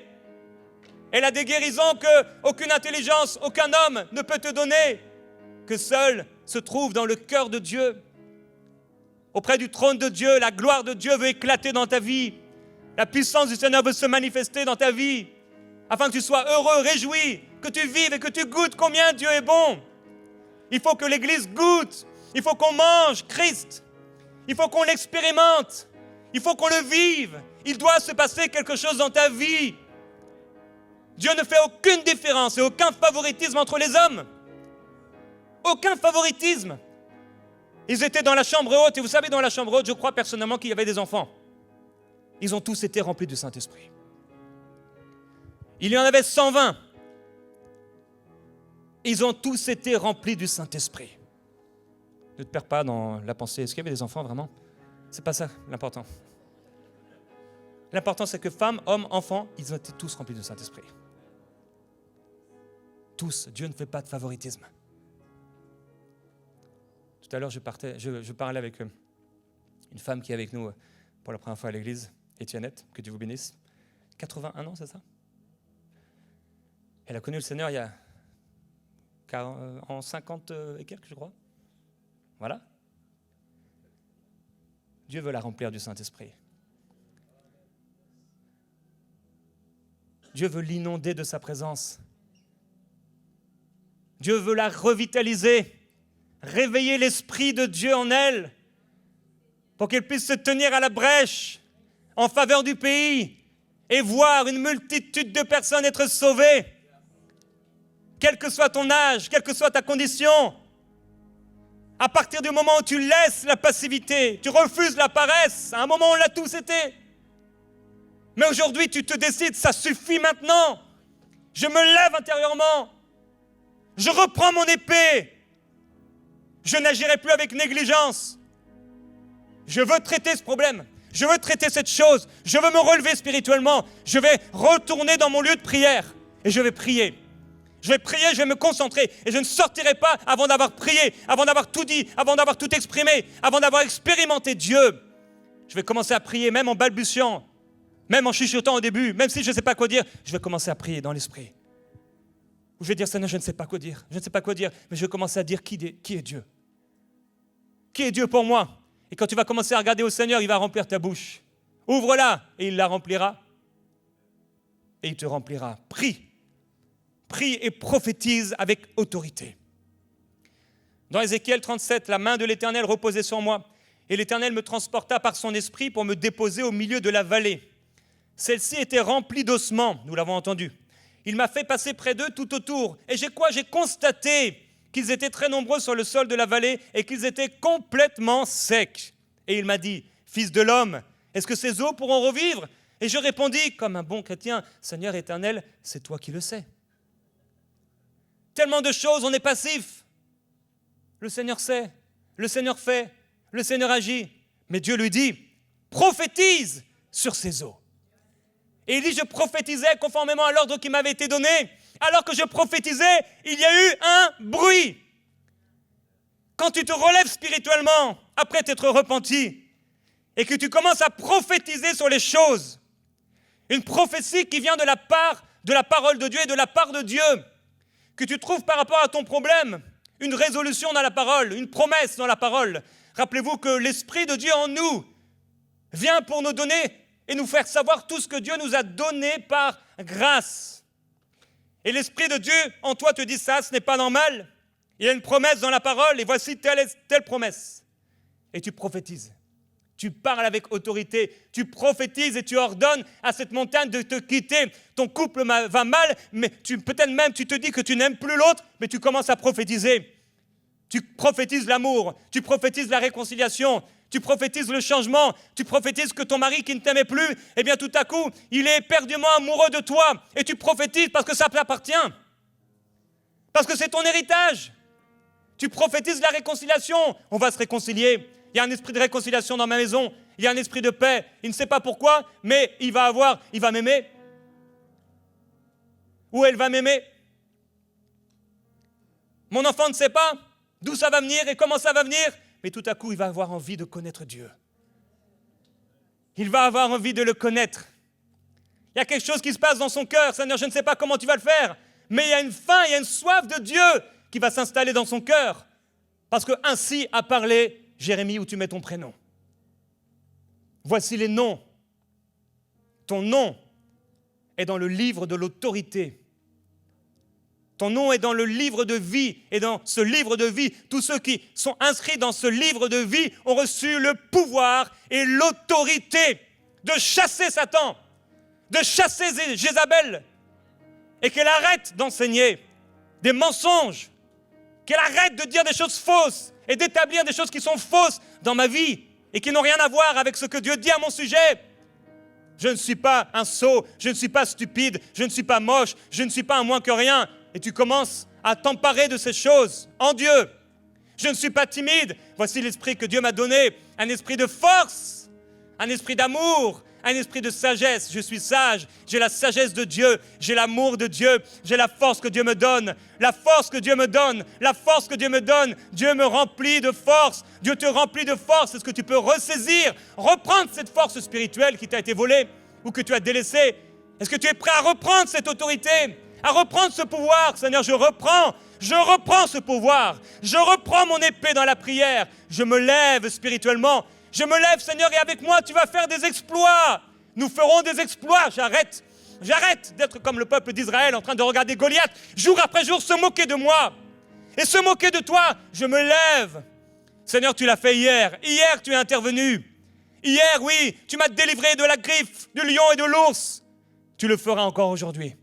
Elle a des guérisons qu'aucune intelligence, aucun homme ne peut te donner, que seul se trouve dans le cœur de Dieu. Auprès du trône de Dieu, la gloire de Dieu veut éclater dans ta vie. La puissance du Seigneur veut se manifester dans ta vie, afin que tu sois heureux, réjoui, que tu vives et que tu goûtes combien Dieu est bon. Il faut que l'Église goûte, il faut qu'on mange Christ, il faut qu'on l'expérimente, il faut qu'on le vive. Il doit se passer quelque chose dans ta vie. Dieu ne fait aucune différence et aucun favoritisme entre les hommes. Aucun favoritisme. Ils étaient dans la chambre haute, et vous savez, dans la chambre haute, je crois personnellement qu'il y avait des enfants. Ils ont tous été remplis du Saint-Esprit. Il y en avait 120. Ils ont tous été remplis du Saint-Esprit. Ne te perds pas dans la pensée. Est-ce qu'il y avait des enfants vraiment? C'est pas ça l'important. L'important, c'est que femmes, hommes, enfants, ils ont été tous remplis du Saint-Esprit. Tous. Dieu ne fait pas de favoritisme. Tout à l'heure, je parlais avec une femme qui est avec nous pour la première fois à l'église, Étiennette, que Dieu vous bénisse. 81 ans, c'est ça? Elle a connu le Seigneur il y a en 50 et quelques, je crois. Voilà. Dieu veut la remplir du Saint-Esprit. Dieu veut l'inonder de sa présence. Dieu veut la revitaliser, réveiller l'Esprit de Dieu en elle, pour qu'elle puisse se tenir à la brèche en faveur du pays et voir une multitude de personnes être sauvées. quel que soit ton âge, quelle que soit ta condition. À partir du moment où tu laisses la passivité, tu refuses la paresse, à un moment on l'a tous été. Mais aujourd'hui tu te décides, ça suffit maintenant. Je me lève intérieurement. Je reprends mon épée. Je n'agirai plus avec négligence. Je veux traiter ce problème. Je veux traiter cette chose. Je veux me relever spirituellement. Je vais retourner dans mon lieu de prière et je vais prier. Je vais prier, je vais me concentrer et je ne sortirai pas avant d'avoir prié, avant d'avoir tout dit, avant d'avoir tout exprimé, avant d'avoir expérimenté Dieu. Je vais commencer à prier, même en balbutiant, même en chuchotant au début, même si je ne sais pas quoi dire, je vais commencer à prier dans l'esprit. Ou je vais dire, Seigneur, je ne sais pas quoi dire, mais je vais commencer à dire qui est Dieu. Qui est Dieu pour moi? Et quand tu vas commencer à regarder au Seigneur, il va remplir ta bouche. Ouvre-la et il la remplira. Et il te remplira. Prie et prophétise avec autorité. Dans Ézéchiel 37, la main de l'Éternel reposait sur moi, et l'Éternel me transporta par son esprit pour me déposer au milieu de la vallée. Celle-ci était remplie d'ossements, nous l'avons entendu. Il m'a fait passer près d'eux tout autour, et j'ai constaté qu'ils étaient très nombreux sur le sol de la vallée et qu'ils étaient complètement secs. Et il m'a dit, fils de l'homme, est-ce que ces eaux pourront revivre? Et je répondis, comme un bon chrétien, Seigneur éternel, c'est toi qui le sais. Tellement de choses, on est passif. Le Seigneur sait, le Seigneur fait, le Seigneur agit. Mais Dieu lui dit, prophétise sur ces eaux. Et il dit, je prophétisais conformément à l'ordre qui m'avait été donné. Alors que je prophétisais, il y a eu un bruit. Quand tu te relèves spirituellement, après t'être repenti, et que tu commences à prophétiser sur les choses, une prophétie qui vient de la part de la parole de Dieu et de la part de Dieu, que tu trouves par rapport à ton problème, une résolution dans la parole, une promesse dans la parole. Rappelez-vous que l'Esprit de Dieu en nous vient pour nous donner et nous faire savoir tout ce que Dieu nous a donné par grâce. Et l'Esprit de Dieu en toi te dit ça, ce n'est pas normal. Il y a une promesse dans la parole et voici telle promesse. Et tu prophétises. Tu parles avec autorité, tu prophétises et tu ordonnes à cette montagne de te quitter. Ton couple va mal, mais peut-être même tu te dis que tu n'aimes plus l'autre, mais tu commences à prophétiser. Tu prophétises l'amour, tu prophétises la réconciliation, tu prophétises le changement, tu prophétises que ton mari qui ne t'aimait plus, eh bien tout à coup, il est éperdument amoureux de toi. Et tu prophétises parce que ça t'appartient. Parce que c'est ton héritage. Tu prophétises la réconciliation, on va se réconcilier. Il y a un esprit de réconciliation dans ma maison. Il y a un esprit de paix. Il ne sait pas pourquoi, mais il va m'aimer. Ou elle va m'aimer. Mon enfant ne sait pas d'où ça va venir et comment ça va venir, mais tout à coup, il va avoir envie de connaître Dieu. Il va avoir envie de le connaître. Il y a quelque chose qui se passe dans son cœur. Seigneur, je ne sais pas comment tu vas le faire, mais il y a une faim, il y a une soif de Dieu qui va s'installer dans son cœur. Parce que ainsi a parlé Jérémie, où tu mets ton prénom. Voici les noms. Ton nom est dans le livre de l'autorité. Ton nom est dans le livre de vie. Et dans ce livre de vie, tous ceux qui sont inscrits dans ce livre de vie ont reçu le pouvoir et l'autorité de chasser Satan, de chasser Jézabel, et qu'elle arrête d'enseigner des mensonges, qu'elle arrête de dire des choses fausses et d'établir des choses qui sont fausses dans ma vie et qui n'ont rien à voir avec ce que Dieu dit à mon sujet. Je ne suis pas un sot, je ne suis pas stupide, je ne suis pas moche, je ne suis pas un moins que rien. Et tu commences à t'emparer de ces choses en Dieu. Je ne suis pas timide. Voici l'esprit que Dieu m'a donné, un esprit de force, un esprit d'amour, un esprit de sagesse. Je suis sage, j'ai la sagesse de Dieu, j'ai l'amour de Dieu, j'ai la force que Dieu me donne. La force que Dieu me donne, la force que Dieu me donne, Dieu me remplit de force. Dieu te remplit de force. Est-ce que tu peux ressaisir, reprendre cette force spirituelle qui t'a été volée ou que tu as délaissée? Est-ce que tu es prêt à reprendre cette autorité, à reprendre ce pouvoir? Seigneur, je reprends ce pouvoir. Je reprends mon épée dans la prière. Je me lève spirituellement. Je me lève, Seigneur, et avec moi, tu vas faire des exploits. Nous ferons des exploits. J'arrête d'être comme le peuple d'Israël en train de regarder Goliath, jour après jour, se moquer de moi. Et se moquer de toi, je me lève. Seigneur, tu l'as fait hier. Hier, tu es intervenu. Hier, oui, tu m'as délivré de la griffe, du lion et de l'ours. Tu le feras encore aujourd'hui.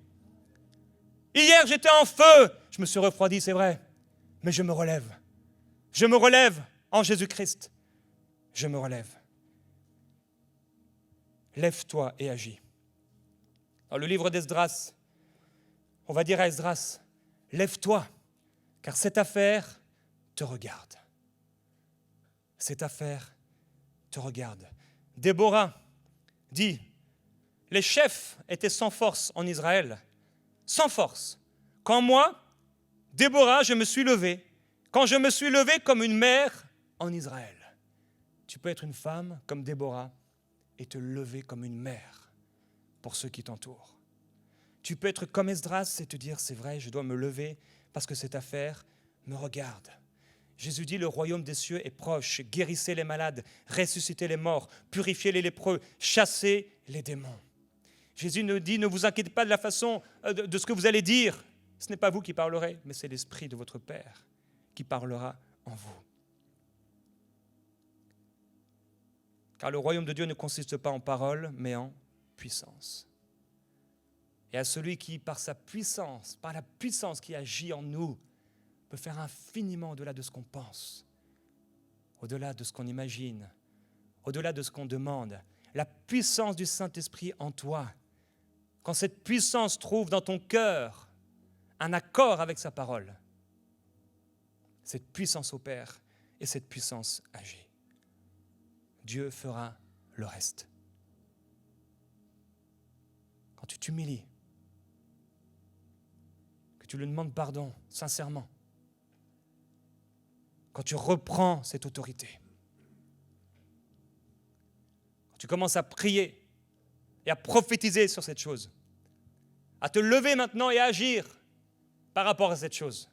Hier, j'étais en feu. Je Je me suis refroidi, c'est vrai, mais je me relève. Je me relève en Jésus-Christ. Je me relève. Lève-toi et agis. Dans le livre d'Esdras, on va dire à Esdras, lève-toi, car cette affaire te regarde. Cette affaire te regarde. Déborah dit, les chefs étaient sans force en Israël, sans force. Quand moi, Déborah, je me suis levé, quand je me suis levé comme une mère en Israël. Tu peux être une femme comme Déborah et te lever comme une mère pour ceux qui t'entourent. Tu peux être comme Esdras et te dire, c'est vrai, je dois me lever parce que cette affaire me regarde. Jésus dit, le royaume des cieux est proche. Guérissez les malades, ressuscitez les morts, purifiez les lépreux, chassez les démons. Jésus nous dit, ne vous inquiétez pas de la façon de ce que vous allez dire. Ce n'est pas vous qui parlerez, mais c'est l'Esprit de votre Père qui parlera en vous. Car le royaume de Dieu ne consiste pas en paroles, mais en puissance. Et à celui qui, par sa puissance, par la puissance qui agit en nous, peut faire infiniment au-delà de ce qu'on pense, au-delà de ce qu'on imagine, au-delà de ce qu'on demande. La puissance du Saint-Esprit en toi, quand cette puissance trouve dans ton cœur un accord avec sa parole, cette puissance opère et cette puissance agit. Dieu fera le reste. Quand tu t'humilies, que tu lui demandes pardon sincèrement, quand tu reprends cette autorité, quand tu commences à prier et à prophétiser sur cette chose, à te lever maintenant et à agir par rapport à cette chose.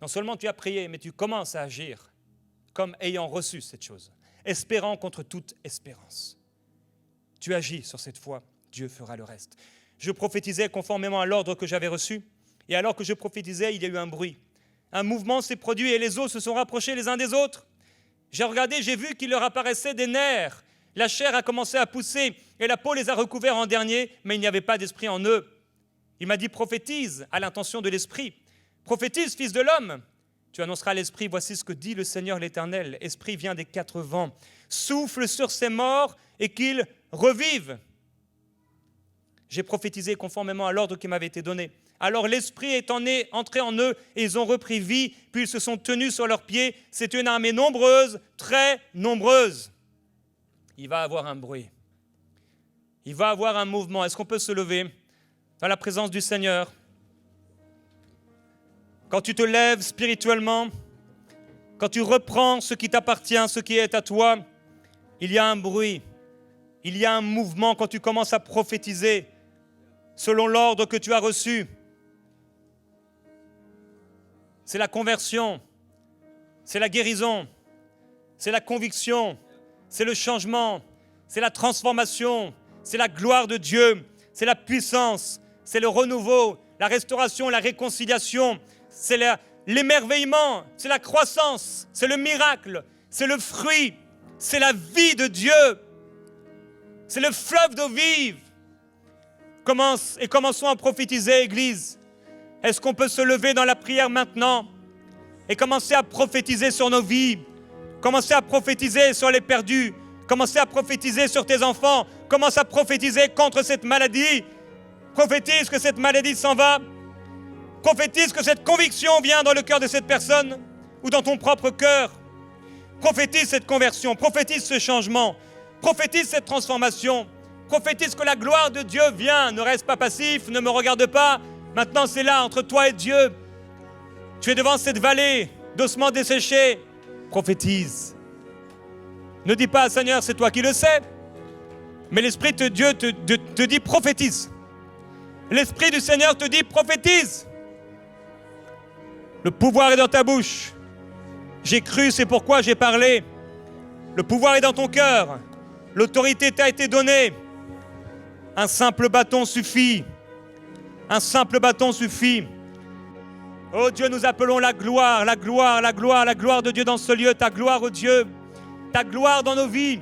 Non seulement tu as prié, mais tu commences à agir comme ayant reçu cette chose, espérant contre toute espérance. Tu agis sur cette foi, Dieu fera le reste. Je prophétisais conformément à l'ordre que j'avais reçu, et alors que je prophétisais, il y a eu un bruit. Un mouvement s'est produit et les os se sont rapprochés les uns des autres. J'ai regardé, j'ai vu qu'il leur apparaissait des nerfs. La chair a commencé à pousser et la peau les a recouverts en dernier, mais il n'y avait pas d'esprit en eux. Il m'a dit, prophétise à l'intention de l'esprit. Prophétise, fils de l'homme. Tu annonceras à l'esprit, voici ce que dit le Seigneur l'Éternel. Esprit vient des 4 vents. Souffle sur ces morts et qu'ils revivent. J'ai prophétisé conformément à l'ordre qui m'avait été donné. Alors l'Esprit est entré en eux et ils ont repris vie, puis ils se sont tenus sur leurs pieds. C'est une armée nombreuse, très nombreuse. Il va y avoir un bruit. Il va y avoir un mouvement. Est-ce qu'on peut se lever dans la présence du Seigneur? Quand tu te lèves spirituellement, quand tu reprends ce qui t'appartient, ce qui est à toi, il y a un bruit, il y a un mouvement quand tu commences à prophétiser selon l'ordre que tu as reçu. C'est la conversion, c'est la guérison, c'est la conviction, c'est le changement, c'est la transformation, c'est la gloire de Dieu, c'est la puissance, c'est le renouveau, la restauration, la réconciliation, c'est l'émerveillement, c'est la croissance, c'est le miracle, c'est le fruit, c'est la vie de Dieu, c'est le fleuve d'eau vive. Commençons à prophétiser, Église. Est-ce qu'on peut se lever dans la prière maintenant et commencer à prophétiser sur nos vies, commencer à prophétiser sur les perdus, commencer à prophétiser sur tes enfants, commence à prophétiser contre cette maladie. Prophétise que cette maladie s'en va. Prophétise que cette conviction vient dans le cœur de cette personne ou dans ton propre cœur. Prophétise cette conversion, prophétise ce changement, prophétise cette transformation, prophétise que la gloire de Dieu vient. Ne reste pas passif, ne me regarde pas. Maintenant, c'est là, entre toi et Dieu. Tu es devant cette vallée d'ossements desséchés. Prophétise. Ne dis pas, Seigneur, c'est toi qui le sais. Mais l'Esprit de Dieu te dit, prophétise. L'Esprit du Seigneur te dit, prophétise. Le pouvoir est dans ta bouche. J'ai cru, c'est pourquoi j'ai parlé. Le pouvoir est dans ton cœur. L'autorité t'a été donnée. Un simple bâton suffit. Un simple bâton suffit. Oh Dieu, nous appelons la gloire, la gloire, la gloire, la gloire de Dieu dans ce lieu. Ta gloire, oh Dieu. Ta gloire dans nos vies.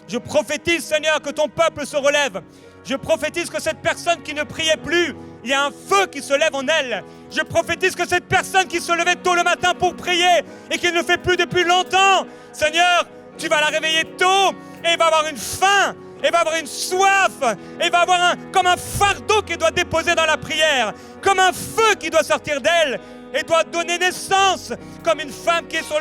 Je prophétise, Seigneur, que ton peuple se relève. Je prophétise que cette personne qui ne priait plus il y a un feu qui se lève en elle. Je prophétise que cette personne qui se levait tôt le matin pour prier et qui ne le fait plus depuis longtemps, Seigneur, tu vas la réveiller tôt et elle va avoir une faim, elle va avoir une soif, elle va avoir comme un fardeau qu'elle doit déposer dans la prière, comme un feu qui doit sortir d'elle. Elle doit donner naissance comme une femme qui est sur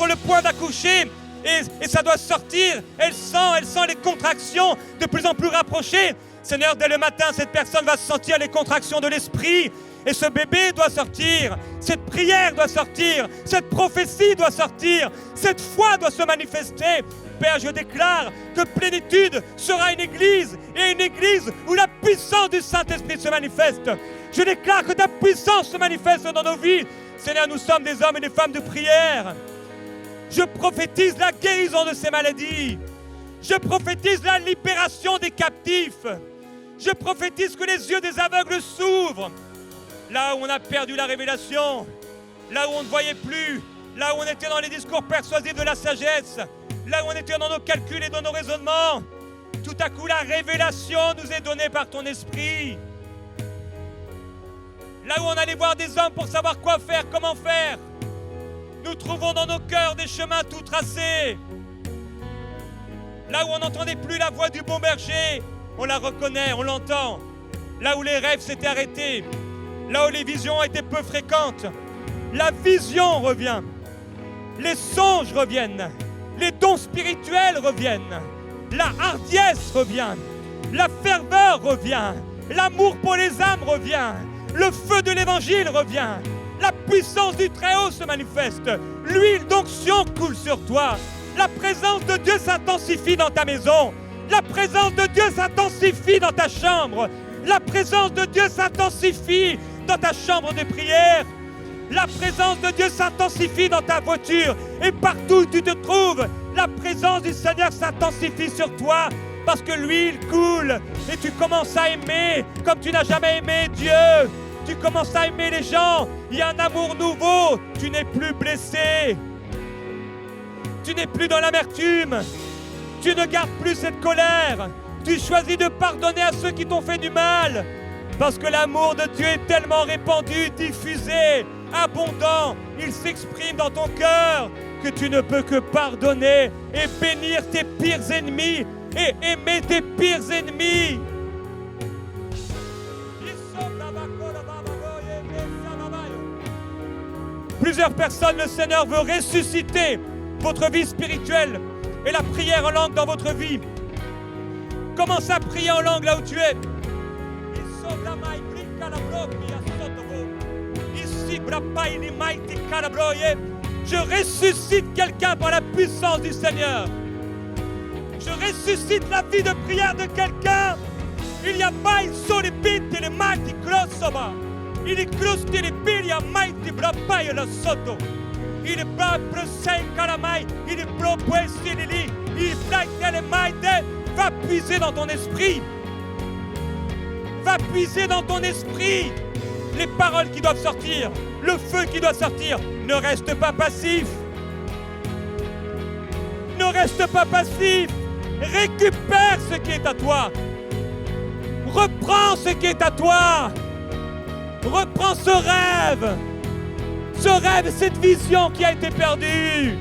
le point d'accoucher. Et ça doit sortir. Elle sent les contractions de plus en plus rapprochées. Seigneur, dès le matin, cette personne va sentir les contractions de l'esprit. Et ce bébé doit sortir. Cette prière doit sortir. Cette prophétie doit sortir. Cette foi doit se manifester. Père, je déclare que plénitude sera une église. Et une église où la puissance du Saint-Esprit se manifeste. Je déclare que ta puissance se manifeste dans nos vies. Seigneur, nous sommes des hommes et des femmes de prière. Je prophétise la guérison de ces maladies. Je prophétise la libération des captifs. Je prophétise que les yeux des aveugles s'ouvrent. Là où on a perdu la révélation, là où on ne voyait plus, là où on était dans les discours persuasifs de la sagesse, là où on était dans nos calculs et dans nos raisonnements, tout à coup la révélation nous est donnée par ton esprit. Là où on allait voir des hommes pour savoir quoi faire, comment faire, nous trouvons dans nos cœurs des chemins tout tracés. Là où on n'entendait plus la voix du bon berger, on la reconnaît, on l'entend. Là où les rêves s'étaient arrêtés, là où les visions étaient peu fréquentes, la vision revient. Les songes reviennent. Les dons spirituels reviennent. La hardiesse revient. La ferveur revient. L'amour pour les âmes revient. Le feu de l'évangile revient. La puissance du Très-Haut se manifeste. L'huile d'onction coule sur toi. La présence de Dieu s'intensifie dans ta maison. La présence de Dieu s'intensifie dans ta chambre. La présence de Dieu s'intensifie dans ta chambre de prière. La présence de Dieu s'intensifie dans ta voiture. Et partout où tu te trouves, la présence du Seigneur s'intensifie sur toi. Parce que l'huile coule. Et tu commences à aimer comme tu n'as jamais aimé Dieu. Tu commences à aimer les gens. Il y a un amour nouveau. Tu n'es plus blessé. Tu n'es plus dans l'amertume. Tu ne gardes plus cette colère. Tu choisis de pardonner à ceux qui t'ont fait du mal. Parce que l'amour de Dieu est tellement répandu, diffusé, abondant. Il s'exprime dans ton cœur que tu ne peux que pardonner et bénir tes pires ennemis et aimer tes pires ennemis. Plusieurs personnes, le Seigneur veut ressusciter votre vie spirituelle et la prière en langue dans votre vie. Commence à prier en langue là où tu es. Je ressuscite quelqu'un par la puissance du Seigneur. Je ressuscite la vie de prière de quelqu'un. Il y a pas il sont les bites et les mighty crossover. Il est crusti les billes, il y a mighty brapa et le soto. Il est pas presei caramai, il est propuesti lili, il est flight les maïdes. Va puiser dans ton esprit. Va puiser dans ton esprit les paroles qui doivent sortir, le feu qui doit sortir. Ne reste pas passif. Ne reste pas passif. Récupère ce qui est à toi. Reprends ce qui est à toi. Reprends ce rêve. Ce rêve, cette vision qui a été perdue.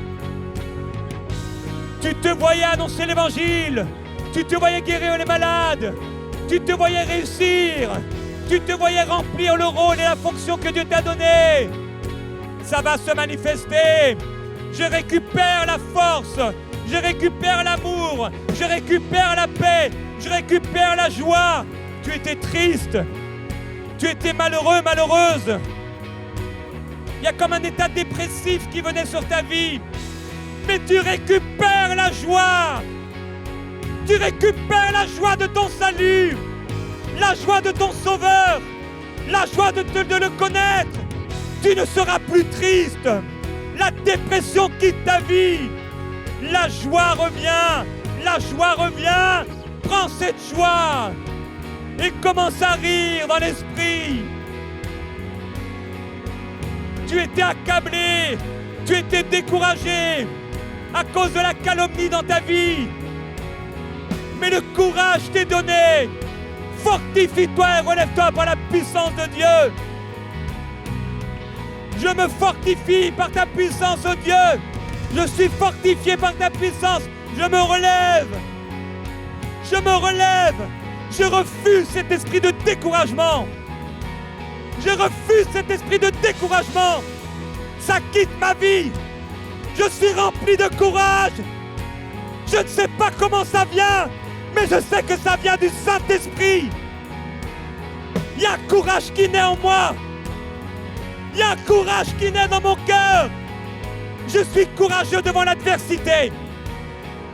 Tu te voyais annoncer l'évangile. Tu te voyais guérir les malades. Tu te voyais réussir. Tu te voyais remplir le rôle et la fonction que Dieu t'a donnée. Ça va se manifester. Je récupère la force. Je récupère l'amour. Je récupère la paix. Je récupère la joie. Tu étais triste. Tu étais malheureux, malheureuse. Il y a comme un état dépressif qui venait sur ta vie. Mais tu récupères la joie. Tu récupères la joie de ton salut, la joie de ton sauveur, la joie de le connaître. Tu ne seras plus triste. La dépression quitte ta vie. La joie revient. La joie revient. Prends cette joie et commence à rire dans l'esprit. Tu étais accablé, tu étais découragé à cause de la calomnie dans ta vie. Mais le courage t'est donné. Fortifie-toi et relève-toi par la puissance de Dieu. Je me fortifie par ta puissance, oh Dieu. Je suis fortifié par ta puissance. Je me relève. Je me relève. Je refuse cet esprit de découragement. Je refuse cet esprit de découragement. Ça quitte ma vie. Je suis rempli de courage. Je ne sais pas comment ça vient, mais je sais que ça vient du Saint-Esprit. Il y a un courage qui naît en moi. Il y a un courage qui naît dans mon cœur. Je suis courageux devant l'adversité.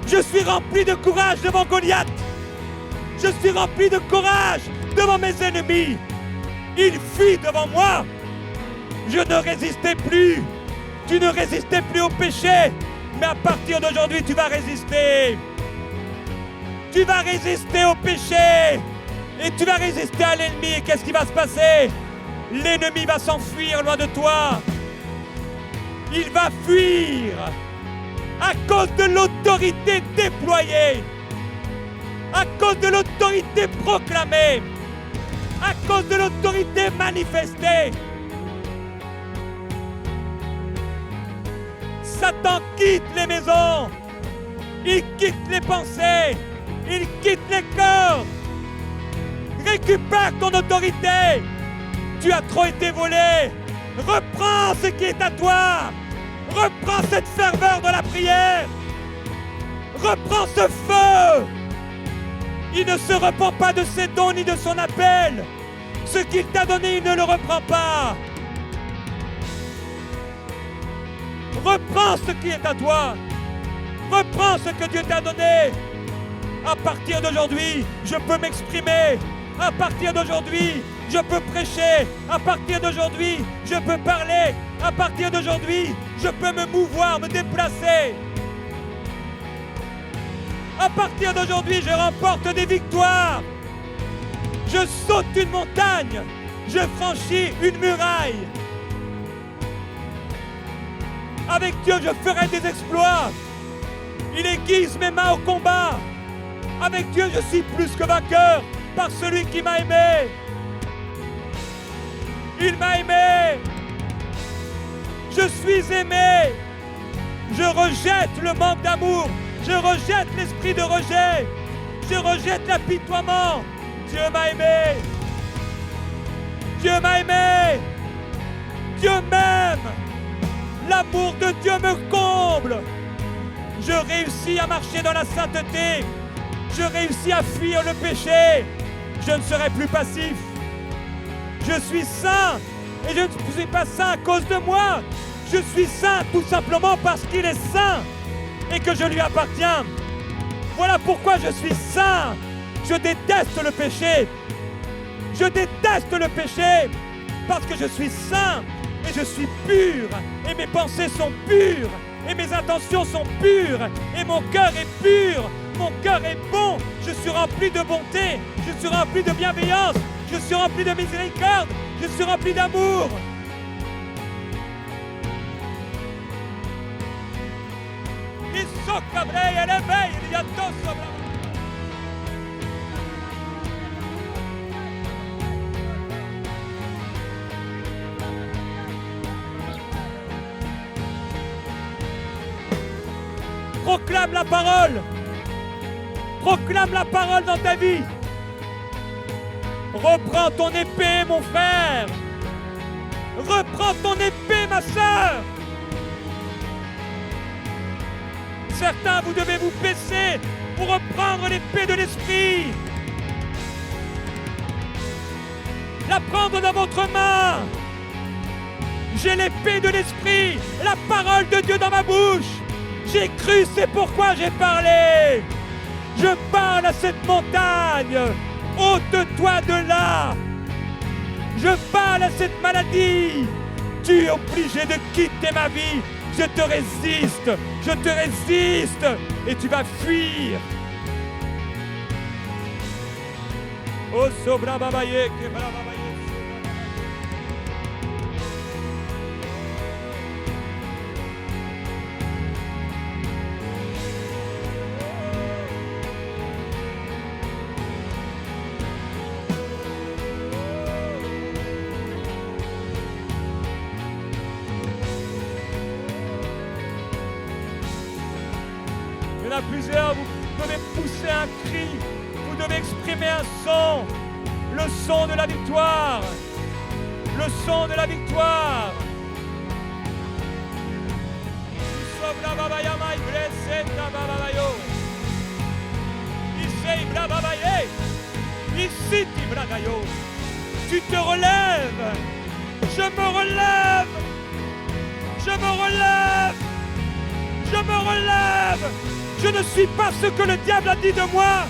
Je suis rempli de courage devant Goliath. Je suis rempli de courage devant mes ennemis. Ils fuient devant moi. Je ne résistais plus. Tu ne résistais plus au péché. Mais à partir d'aujourd'hui, tu vas résister. Tu vas résister au péché. Et tu vas résister à l'ennemi. Et qu'est-ce qui va se passer? L'ennemi va s'enfuir loin de toi. Il va fuir à cause de l'autorité déployée, à cause de l'autorité proclamée, à cause de l'autorité manifestée. Satan quitte les maisons, il quitte les pensées, il quitte les corps. Récupère ton autorité. Tu as trop été volé. Reprends ce qui est à toi. Reprends cette ferveur de la prière. Reprends ce feu. Il ne se repent pas de ses dons ni de son appel. Ce qu'il t'a donné, il ne le reprend pas. Reprends ce qui est à toi. Reprends ce que Dieu t'a donné. À partir d'aujourd'hui, je peux m'exprimer. À partir d'aujourd'hui, je peux prêcher. À partir d'aujourd'hui, je peux parler. À partir d'aujourd'hui, je peux me mouvoir, me déplacer. À partir d'aujourd'hui, je remporte des victoires. Je saute une montagne. Je franchis une muraille. Avec Dieu, je ferai des exploits. Il aiguise mes mains au combat. Avec Dieu, je suis plus que vainqueur par celui qui m'a aimé. Il m'a aimé. Je suis aimé. Je rejette le manque d'amour. Je rejette l'esprit de rejet. Je rejette l'apitoiement. Dieu m'a aimé. Dieu m'a aimé. Dieu m'aime. L'amour de Dieu me comble. Je réussis à marcher dans la sainteté. Je réussis à fuir le péché. Je ne serai plus passif. Je suis saint. Et je ne suis pas saint à cause de moi. Je suis saint tout simplement parce qu'il est saint et que je lui appartiens. Voilà pourquoi je suis saint. Je déteste le péché. Je déteste le péché parce que je suis saint et je suis pur. Et mes pensées sont pures. Et mes intentions sont pures. Et mon cœur est pur. Mon cœur est bon. Je suis rempli de bonté. Je suis rempli de bienveillance. Je suis rempli de miséricorde. Je suis rempli d'amour. Proclame la parole. Proclame la parole dans ta vie. Reprends ton épée, mon frère. Reprends ton épée, ma sœur. Certains, vous devez vous baisser pour reprendre l'épée de l'esprit. La prendre dans votre main. J'ai l'épée de l'esprit, la parole de Dieu dans ma bouche. J'ai cru, c'est pourquoi j'ai parlé. Je parle à cette montagne. Ôte-toi de là. Je parle à cette maladie. Tu es obligé de quitter ma vie. Je te résiste. Je te résiste. Et tu vas fuir. Oh, sobra babaye, kebra babaye. a plusieurs, vous devez pousser un cri, vous devez exprimer un son, le son de la victoire, le son de la victoire. Tu te relèves, je me relève, je me relève, je me relève. Je ne suis pas ce que le diable a dit de moi.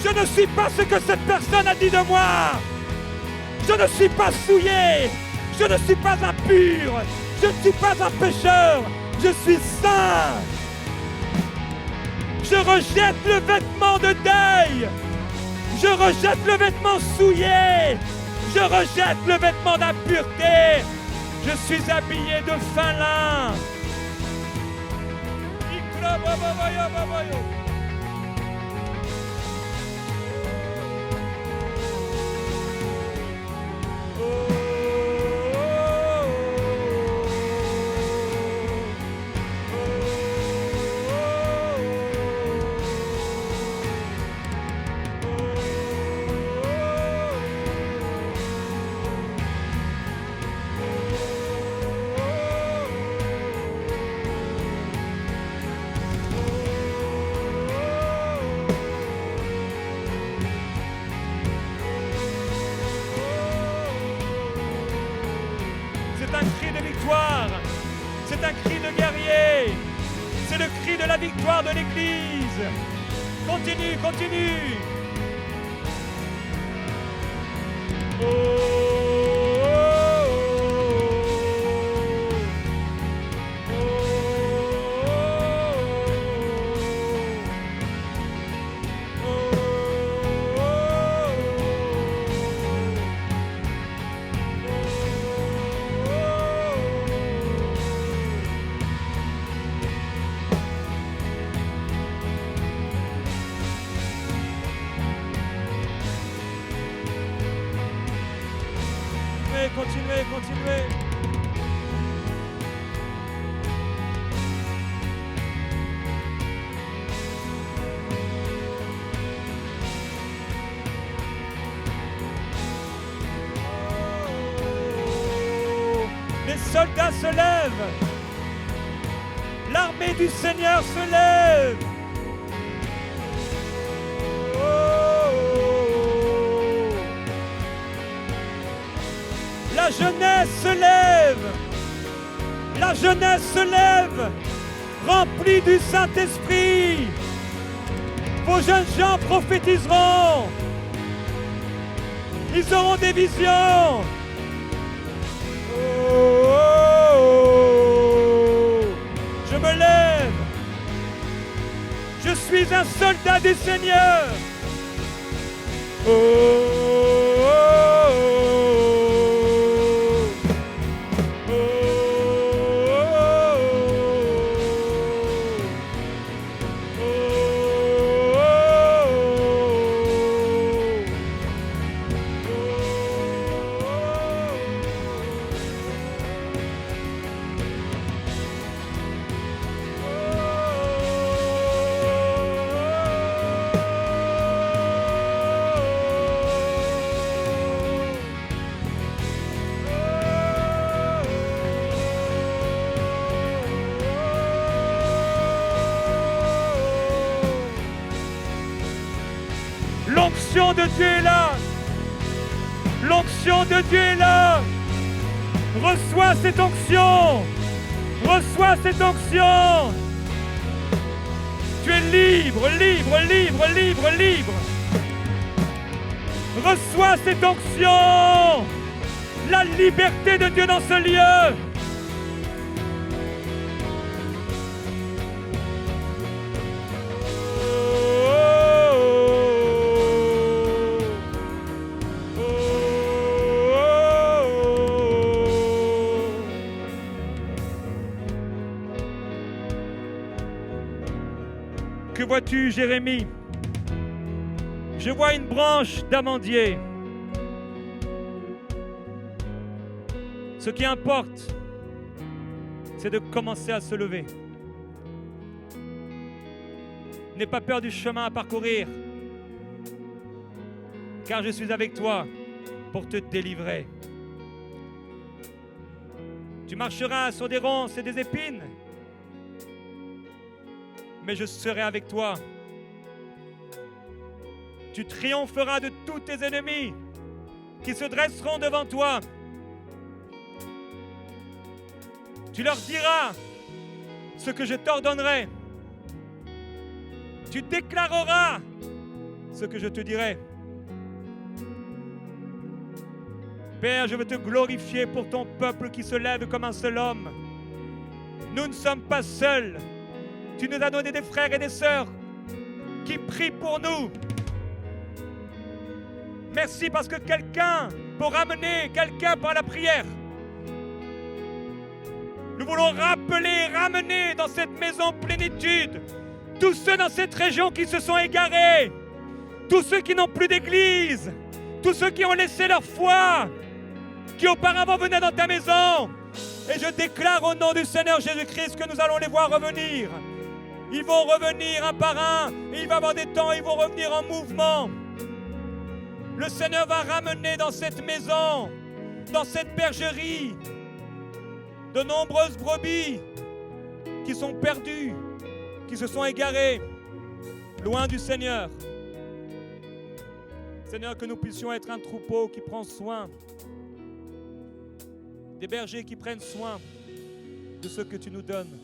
Je ne suis pas ce que cette personne a dit de moi. Je ne suis pas souillé. Je ne suis pas impur. Je ne suis pas un pécheur. Je suis saint. Je rejette le vêtement de deuil. Je rejette le vêtement souillé. Je rejette le vêtement d'impureté. Je suis habillé de fin lin. C'est un cri de victoire, c'est un cri de guerrier, c'est le cri de la victoire de l'Église. Continue, continue. Continuez, continuez. Les soldats se lèvent. L'armée du Seigneur se lève. La jeunesse se lève, la jeunesse se lève, remplie du Saint-Esprit. Vos jeunes gens prophétiseront, ils auront des visions. Je me lève, je suis un soldat du Seigneur. L'onction de Dieu est là. L'onction de Dieu est là. Reçois cette onction. Reçois cette onction. Tu es libre, libre, libre, libre, libre. Reçois cette onction. La liberté de Dieu dans ce lieu. Que vois-tu, Jérémie? Je vois une branche d'amandier. Ce qui importe, c'est de commencer à se lever. N'aie pas peur du chemin à parcourir, car je suis avec toi pour te délivrer. Tu marcheras sur des ronces et des épines, mais je serai avec toi. Tu triompheras de tous tes ennemis qui se dresseront devant toi. Tu leur diras ce que je t'ordonnerai. Tu déclareras ce que je te dirai. Père, je veux te glorifier pour ton peuple qui se lève comme un seul homme. Nous ne sommes pas seuls. Tu nous as donné des frères et des sœurs qui prient pour nous. Merci parce que quelqu'un peut ramener quelqu'un par la prière. Nous voulons ramener dans cette maison plénitude tous ceux dans cette région qui se sont égarés, tous ceux qui n'ont plus d'église, tous ceux qui ont laissé leur foi, qui auparavant venaient dans ta maison. Et je déclare au nom du Seigneur Jésus-Christ que nous allons les voir revenir. Ils vont revenir un par un, et il va y avoir des temps, ils vont revenir en mouvement. Le Seigneur va ramener dans cette maison, dans cette bergerie, de nombreuses brebis qui sont perdues, qui se sont égarées, loin du Seigneur. Seigneur, que nous puissions être un troupeau qui prend soin, des bergers qui prennent soin de ce que tu nous donnes.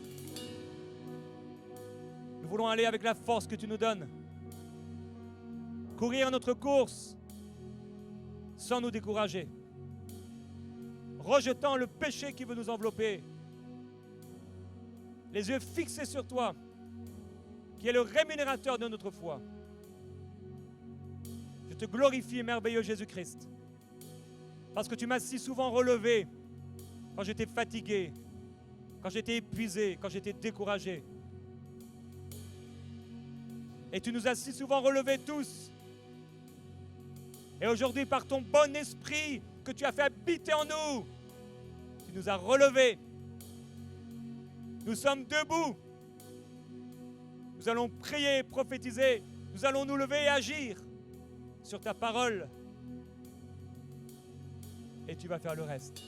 Nous voulons aller avec la force que tu nous donnes, courir notre course sans nous décourager, rejetant le péché qui veut nous envelopper, les yeux fixés sur toi, qui est le rémunérateur de notre foi. Je te glorifie, merveilleux Jésus-Christ, parce que tu m'as si souvent relevé quand j'étais fatigué, quand j'étais épuisé, quand j'étais découragé. Et tu nous as si souvent relevés tous. Et aujourd'hui, par ton bon esprit que tu as fait habiter en nous, tu nous as relevés. Nous sommes debout. Nous allons prier, prophétiser. Nous allons nous lever et agir sur ta parole. Et tu vas faire le reste.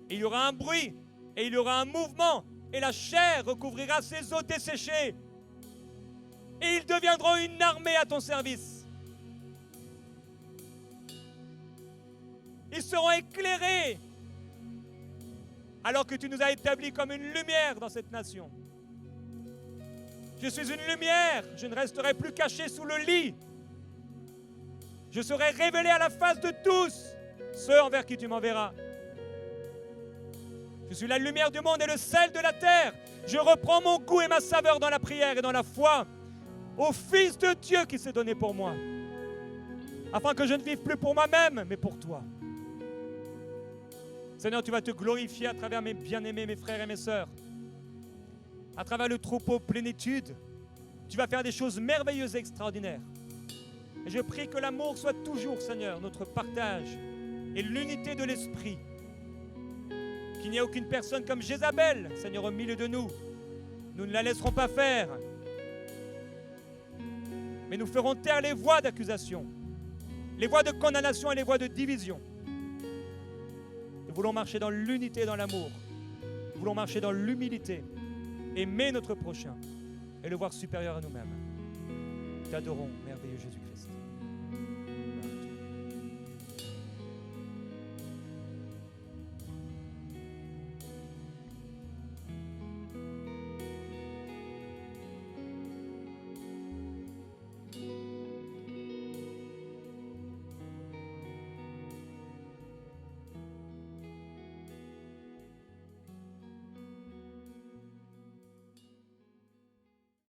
Et il y aura un bruit, et il y aura un mouvement, et la chair recouvrira ses os desséchés. Et ils deviendront une armée à ton service. Ils seront éclairés, alors que tu nous as établis comme une lumière dans cette nation. Je suis une lumière, je ne resterai plus caché sous le lit. Je serai révélé à la face de tous ceux envers qui tu m'enverras. Je suis la lumière du monde et le sel de la terre. Je reprends mon goût et ma saveur dans la prière et dans la foi au Fils de Dieu qui s'est donné pour moi, afin que je ne vive plus pour moi-même, mais pour toi. Seigneur, tu vas te glorifier à travers mes bien-aimés, mes frères et mes sœurs, à travers le troupeau plénitude. Tu vas faire des choses merveilleuses et extraordinaires. Et je prie que l'amour soit toujours, Seigneur, notre partage et l'unité de l'esprit. Qu'il n'y ait aucune personne comme Jézabel, Seigneur, au milieu de nous. Nous ne la laisserons pas faire. Mais nous ferons taire les voix d'accusation, les voix de condamnation et les voix de division. Nous voulons marcher dans l'unité et dans l'amour. Nous voulons marcher dans l'humilité, aimer notre prochain et le voir supérieur à nous-mêmes. Nous t'adorons, merveilleux Jésus-Christ.